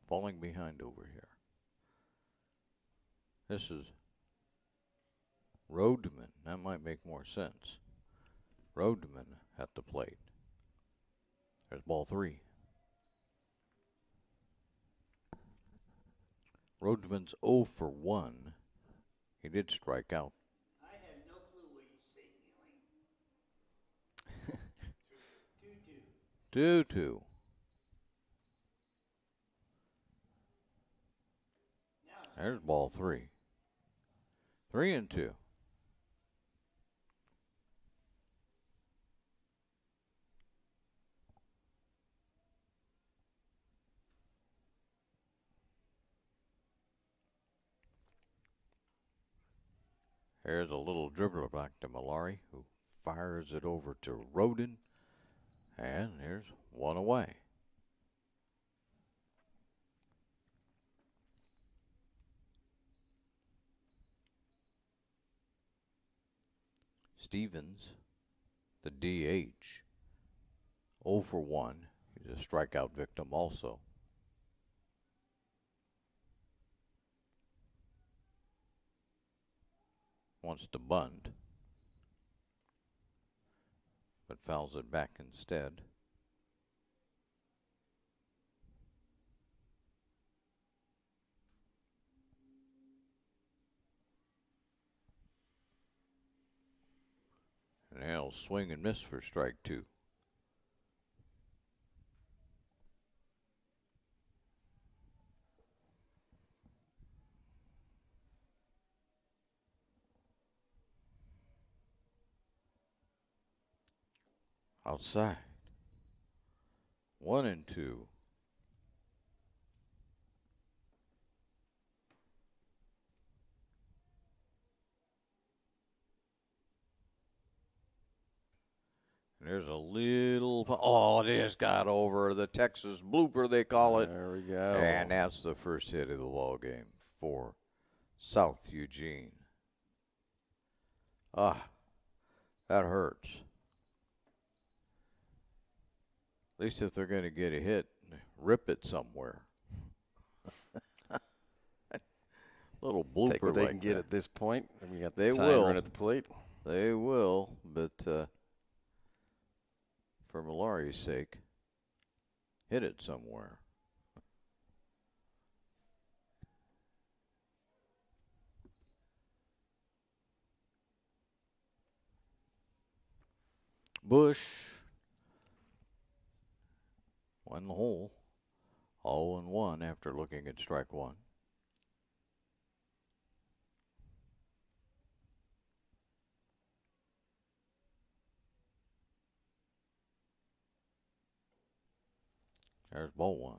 Falling behind over here. This is Rodman. That might make more sense. Rodman at the plate. There's ball 3. Rodman's 0 for 1. He did strike out. I have no clue what he's signaling. 2-2. There's ball 3. 3-2. There's a little dribbler back to Malari, who fires it over to Roden. And there's 1 away. Stevens, the DH, 0 for 1. He's a strikeout victim also. Wants to bunt, but fouls it back instead. And he'll swing and miss for strike 2. Outside. 1-2. There's a little, oh, it just got over the Texas blooper, they call it. There we go. And that's the first hit of the ball game for South Eugene. Ah, that hurts. At least if they're going to get a hit, rip it somewhere. Little blooper Take what they like can get that. at this point. And we got They the time will. run at the plate. They will, but for Malari's sake, hit it somewhere. Bush, 1 hole, 0-1 after looking at strike 1. There's ball one.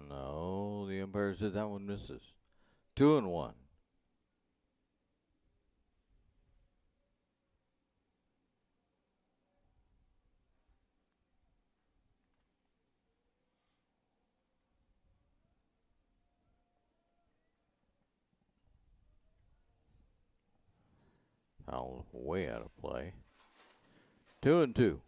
No, the umpire said that one misses. 2-1. Foul way out of play. 2-2.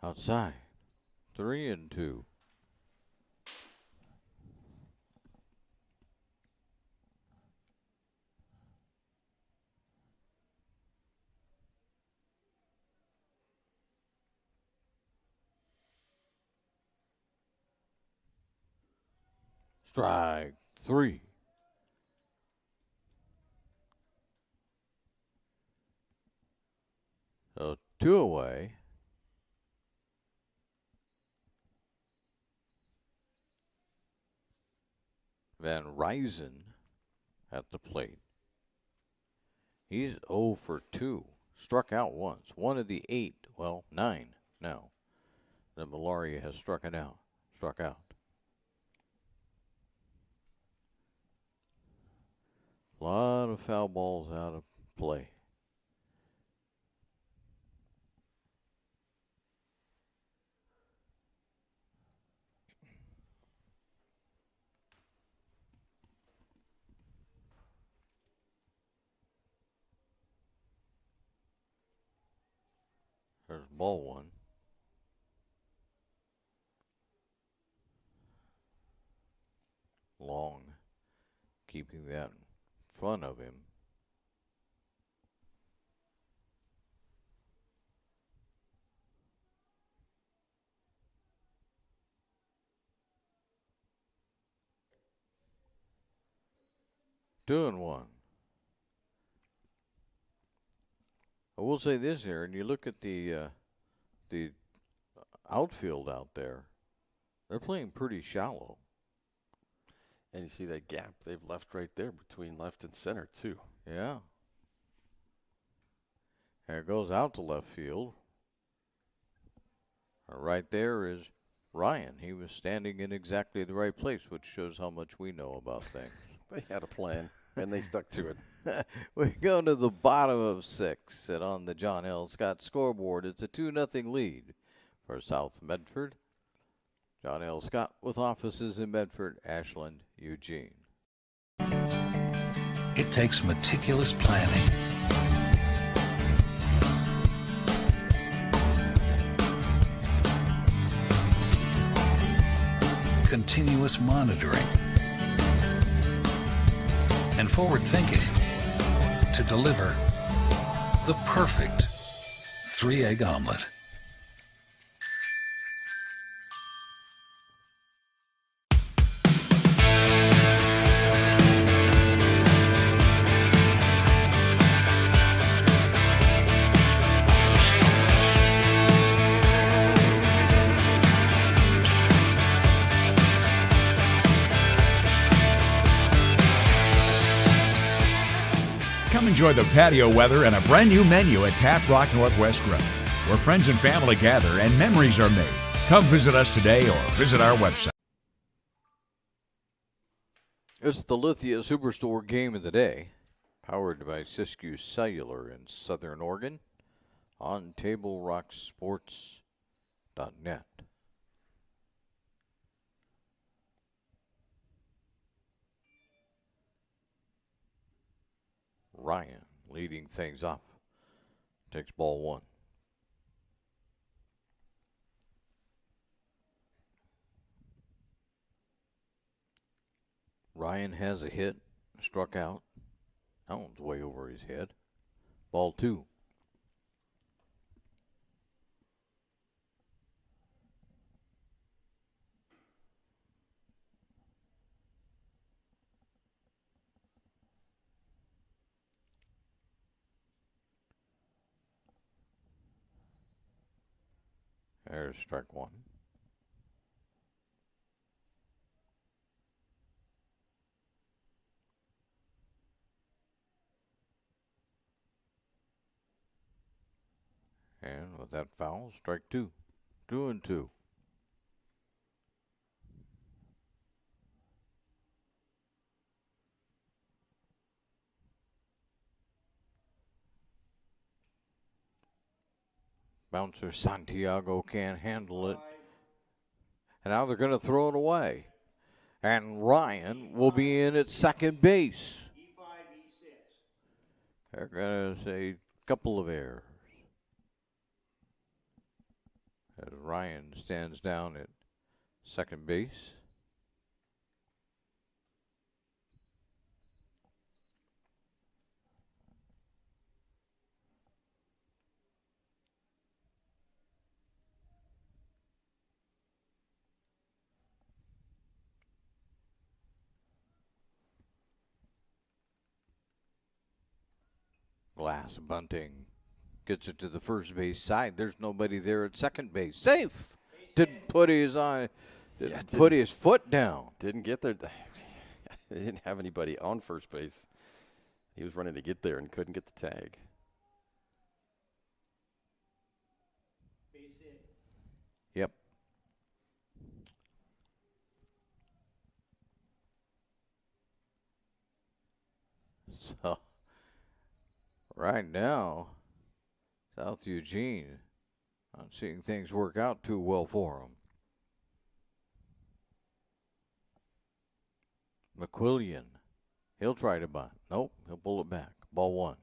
Outside. 3-2. Strike 3. So 2 away. Van Ryzen at the plate. He's 0 for 2. Struck out once. One of the 9 now that Malaria has struck out. A lot of foul balls out of play. There's ball one. Long, keeping that in front of him. Two and one. I will say this here, and you look at the outfield out there, they're playing pretty shallow. And you see that gap they've left right there between left and center, too. Yeah. And it goes out to left field. Right there is Ryan. He was standing in exactly the right place, which shows how much we know about things. They had a plan, and they stuck to it. We go to the bottom of 6, and on the John L. Scott scoreboard, it's a 2-0 lead for South Medford. John L. Scott with offices in Medford, Ashland, Eugene. It takes meticulous planning, continuous monitoring, and forward thinking to deliver the perfect 3-egg omelet. Come enjoy the patio weather and a brand new menu at Tap Rock Northwest Grill, where friends and family gather and memories are made. Come visit us today or visit our website. It's the Lithia Superstore game of the day, powered by Siskiyou Cellular in Southern Oregon, on TableRockSports.net. Ryan leading things off. Takes ball one. Ryan has a hit, struck out. That one's way over his head. Ball 2. There's strike 1. And with that foul, strike 2. 2-2. Bouncer Santiago can't handle it. And now they're going to throw it away. And Ryan will be in at second base. They're going to say a couple of errors. As Ryan stands down at second base. Glass bunting gets it to the first base side. There's nobody there at second base. Safe. Didn't put his put his foot down. Didn't get there. They didn't have anybody on first base. He was running to get there and couldn't get the tag. Yep. So right now, South Eugene not seeing things work out too well for them. McQuillian, he'll try to bunt. Nope, he'll pull it back. Ball 1.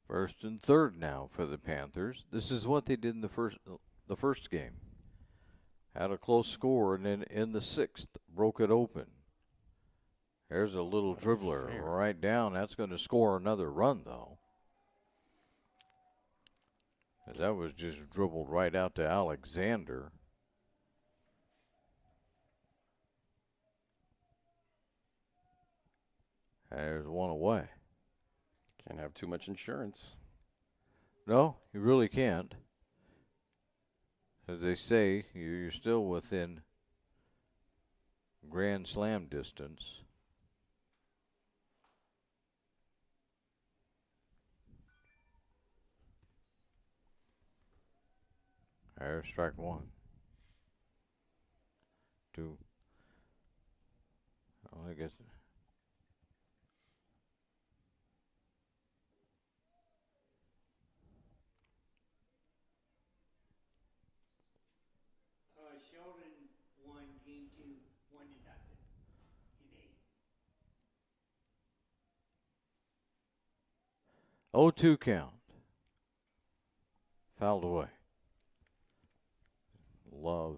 First and third now for the Panthers. This is what they did in the first game. Had a close score, and then in the 6th, broke it open. There's a little dribbler right down. That's going to score another run, though. As that was just dribbled right out to Alexander. There's one away. Can't have too much insurance. No, you really can't. As they say, you're still within Grand Slam distance. There's strike 1. 2. I guess. Sheldon won game 2, 1-0 in 8. 0-2 count. Fouled away. Love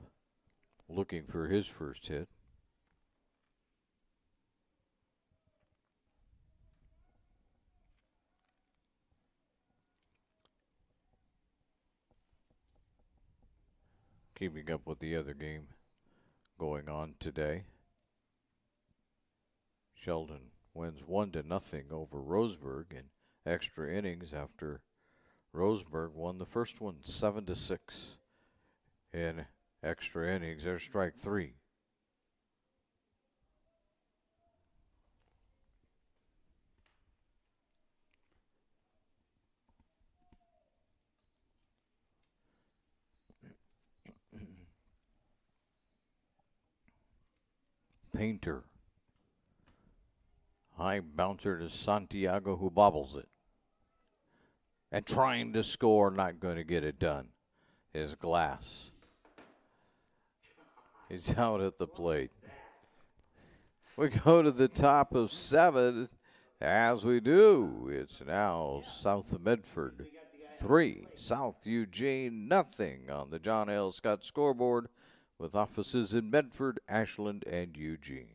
looking for his first hit. Keeping up with the other game going on today. Sheldon wins 1-0 over Roseburg in extra innings after Roseburg won the first one 7-6 in extra innings. There's strike 3. Painter. High bouncer to Santiago, who bobbles it. And trying to score, not going to get it done, is Glass. He's out at the plate. We go to the top of 7. As we do, it's now South of Medford 3, South Eugene nothing on the John L. Scott scoreboard, with offices in Medford, Ashland, and Eugene.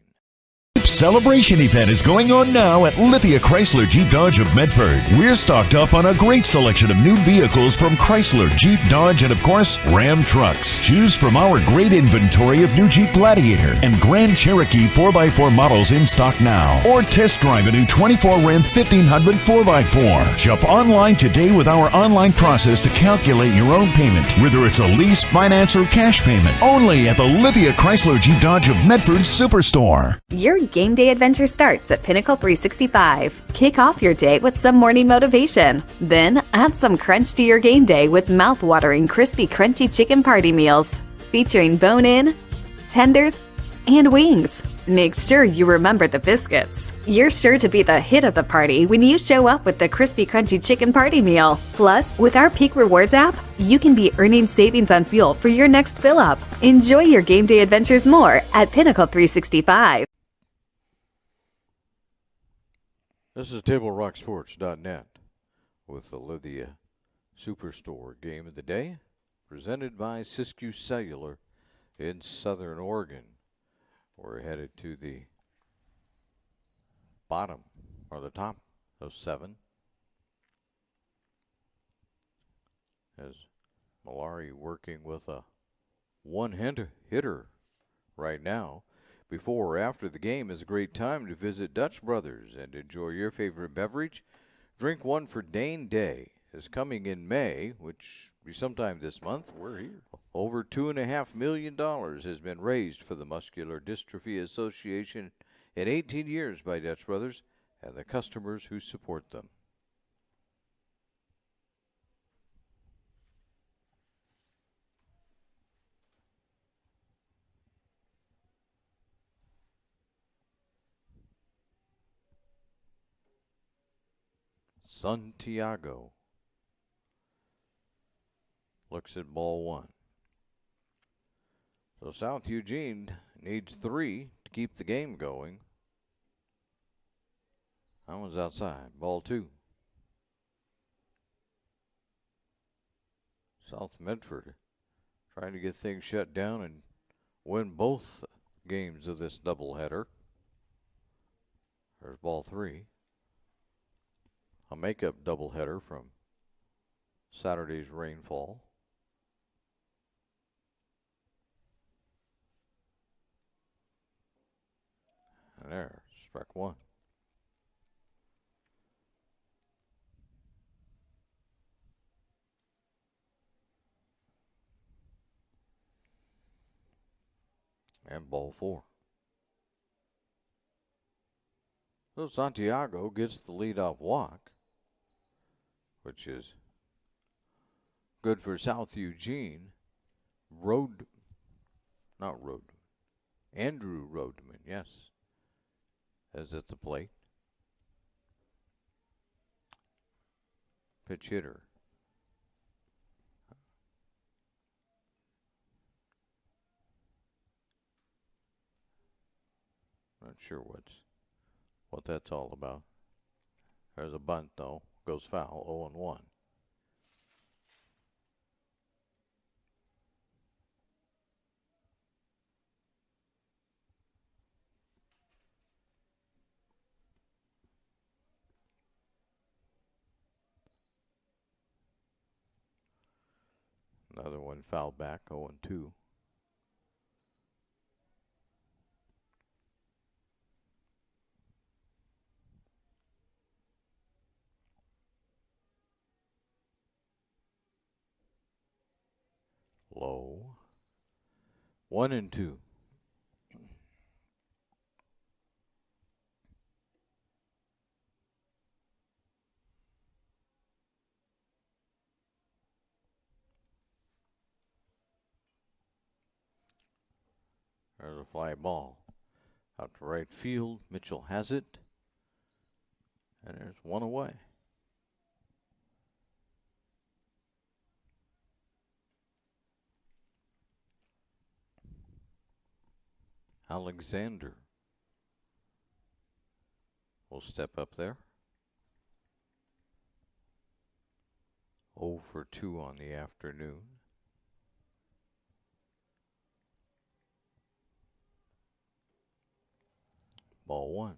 celebration event is going on now at Lithia Chrysler Jeep Dodge of Medford. We're stocked up on a great selection of new vehicles from Chrysler, Jeep, Dodge, and of course, Ram trucks. Choose from our great inventory of new Jeep Gladiator and Grand Cherokee 4x4 models in stock now. Or test drive a new 24 Ram 1500 4x4. Shop online today with our online process to calculate your own payment, whether it's a lease, finance, or cash payment. Only at the Lithia Chrysler Jeep Dodge of Medford Superstore. Your game day adventure starts at Pinnacle 365. Kick off your day with some morning motivation. Then add some crunch to your game day with mouth-watering crispy crunchy chicken party meals featuring bone-in, tenders, and wings. Make sure you remember the biscuits. You're sure to be the hit of the party when you show up with the crispy crunchy chicken party meal. Plus, with our Peak Rewards app, you can be earning savings on fuel for your next fill-up. Enjoy your game day adventures more at Pinnacle 365. This is TableRockSports.net with the Lithia Superstore Game of the Day, presented by Siskiyou Cellular in Southern Oregon. We're headed to the bottom or the top of 7 as Malari working with a one-hitter right now. Before or after the game is a great time to visit Dutch Brothers and enjoy your favorite beverage. Drink One for Dane Day is coming in May, which will be sometime this month. We're here. Over $2.5 million has been raised for the Muscular Dystrophy Association in 18 years by Dutch Brothers and the customers who support them. Santiago looks at ball 1. So South Eugene needs 3 to keep the game going. That one's outside. Ball 2. South Medford trying to get things shut down and win both games of this doubleheader. There's ball 3. A makeup doubleheader from Saturday's rainfall. And there, strike 1. And ball 4. So Santiago gets the leadoff walk, which is good for South Eugene. Andrew Rodman, yes, is at the plate. Pitch hitter. Not sure what that's all about. There's a bunt, though. Goes foul, 0-1. Another one fouled back, 0-2. Low. 1-2. There's a fly ball. Out to right field. Mitchell has it. And there's one away. Alexander will step up there. 0 for 2 on the afternoon. Ball one.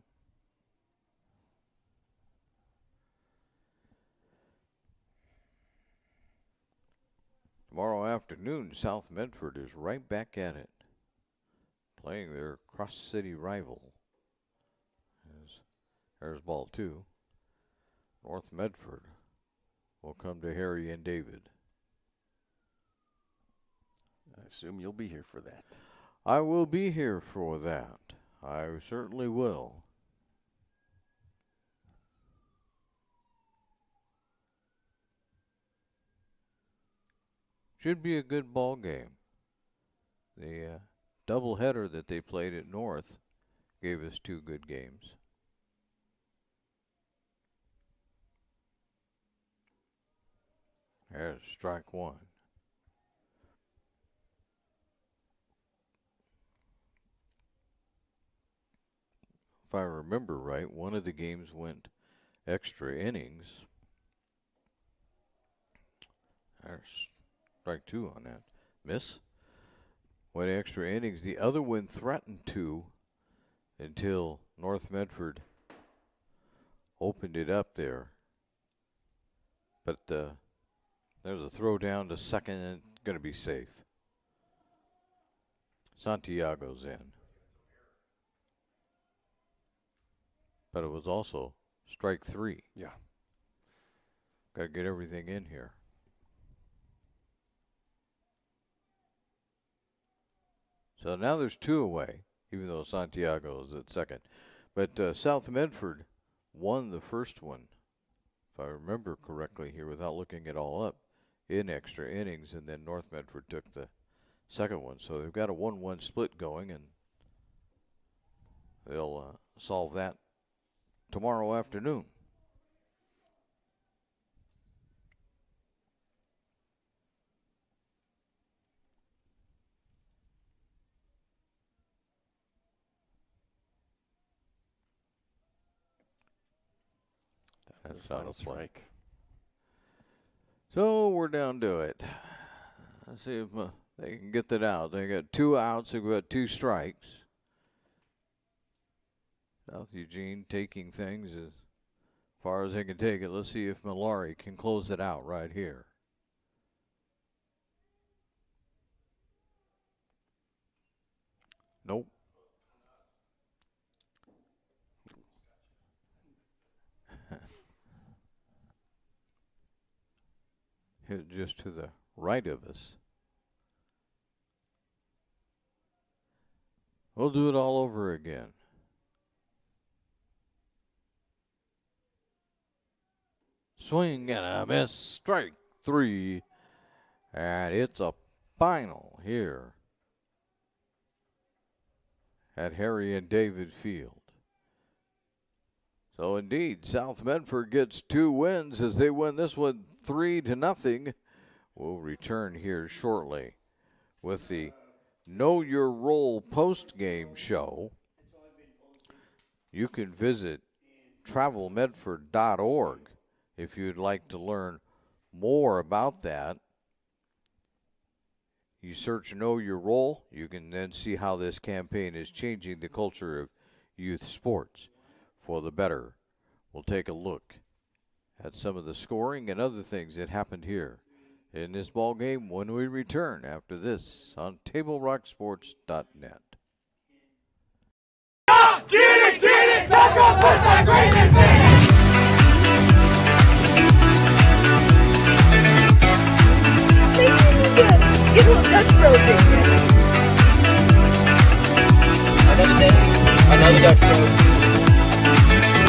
Tomorrow afternoon, South Medford is right back at it, playing their cross-city rival. There's ball two. North Medford will come to Harry and David. I assume you'll be here for that. I will be here for that. I certainly will. Should be a good ball game. The doubleheader that they played at North gave us two good games. There's strike one. If I remember right, one of the games went extra innings. There's strike two on that. Miss. Went extra innings. The other one threatened to until North Medford opened it up there. But there's a throw down to second and going to be safe. Santiago's in. But it was also strike three. Yeah. Got to get everything in here. So now there's two away, even though Santiago is at second. But South Medford won the first one, if I remember correctly here, without looking it all up, in extra innings, and then North Medford took the second one. So they've got a 1-1 split going, and they'll solve that tomorrow afternoon. That's final strike. So we're down to it. Let's see if they can get that out. They got 2 outs. They've got 2 strikes. South Eugene taking things as far as they can take it. Let's see if Malari can close it out right here. Nope. Hit just to the right of us. We'll do it all over again. Swing and a miss. Strike 3. And it's a final here at Harry and David Field. So indeed, South Medford gets 2 wins as they win this one 3-0. We'll return here shortly with the Know Your Role post-game show. You can visit travelmedford.org if you'd like to learn more about that. You search Know Your Role. You can then see how this campaign is changing the culture of youth sports for the better. We'll take a look at some of the scoring and other things that happened here in this ball game when we return after this on TableRockSports.net. Get it! Back up, what's that greatness in? Get a little Dutch Bros in here. Another day, another Dutch Bros.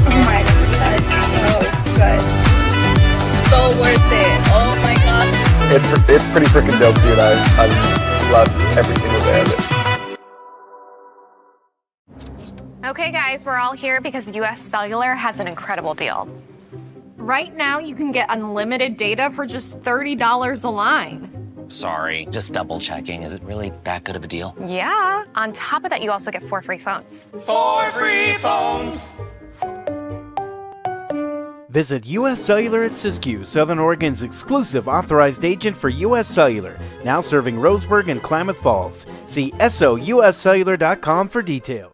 Oh my God, so good. So worth it. Oh my God. It's pretty freaking dope, dude. I love every single day of it. Okay, guys, we're all here because US Cellular has an incredible deal. Right now, you can get unlimited data for just $30 a line. Sorry, just double checking. Is it really that good of a deal? Yeah. On top of that, you also get 4 free phones. 4 free phones. Visit U.S. Cellular at Siskiyou, Southern Oregon's exclusive authorized agent for U.S. Cellular, now serving Roseburg and Klamath Falls. See SOUScellular.com for details.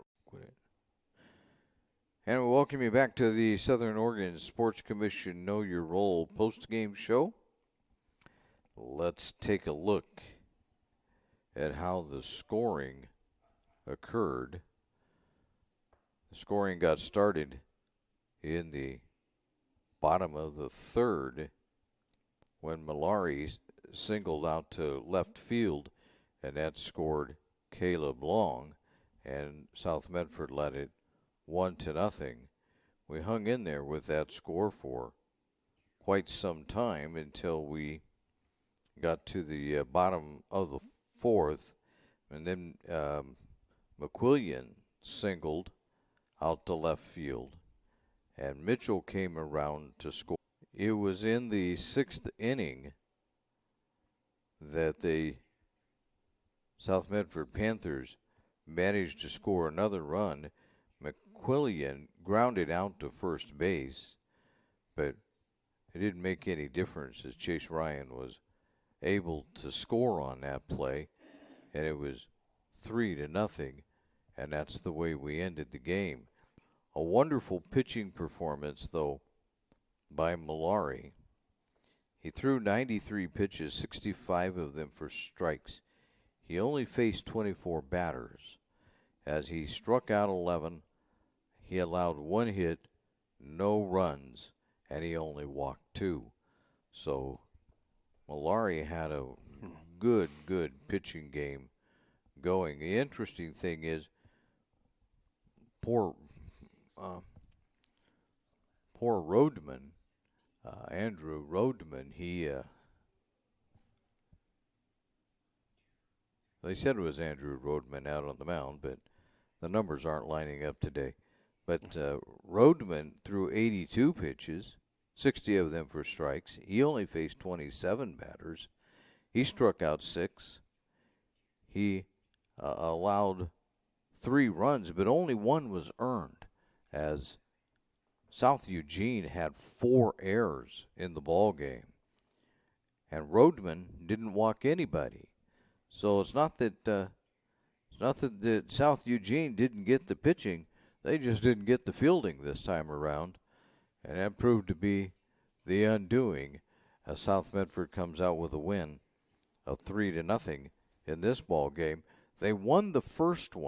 And we welcome you back to the Southern Oregon Sports Commission Know Your Role post-game show. Let's take a look at how the scoring occurred. The scoring got started in the bottom of the third when Malari singled out to left field, and that scored Caleb Long, and South Medford led it 1-0. We hung in there with that score for quite some time until we got to the bottom of the fourth, and then McQuillian singled out to left field, and Mitchell came around to score. It was in the sixth inning that the South Medford Panthers managed to score another run. McQuillian grounded out to first base, but it didn't make any difference as Chase Ryan was able to score on that play, and it was 3-0, and that's the way we ended the game. A wonderful pitching performance, though, by Malari. He threw 93 pitches, 65 of them for strikes. He only faced 24 batters. As he struck out 11, he allowed 1 hit, no runs, and he only walked 2. So Malari had a good pitching game going. The interesting thing is, poor Roadman, Andrew Roadman, they said it was Andrew Roadman out on the mound, but the numbers aren't lining up today. But Roadman threw 82 pitches, 60 of them for strikes. He only faced 27 batters. He struck out 6. He allowed 3 runs, but only 1 was earned, as South Eugene had 4 errors in the ball game, and Roadman didn't walk anybody. So it's not that South Eugene didn't get the pitching; they just didn't get the fielding this time around, and that proved to be the undoing as South Medford comes out with a win of 3-0 in this ball game. They won the first one.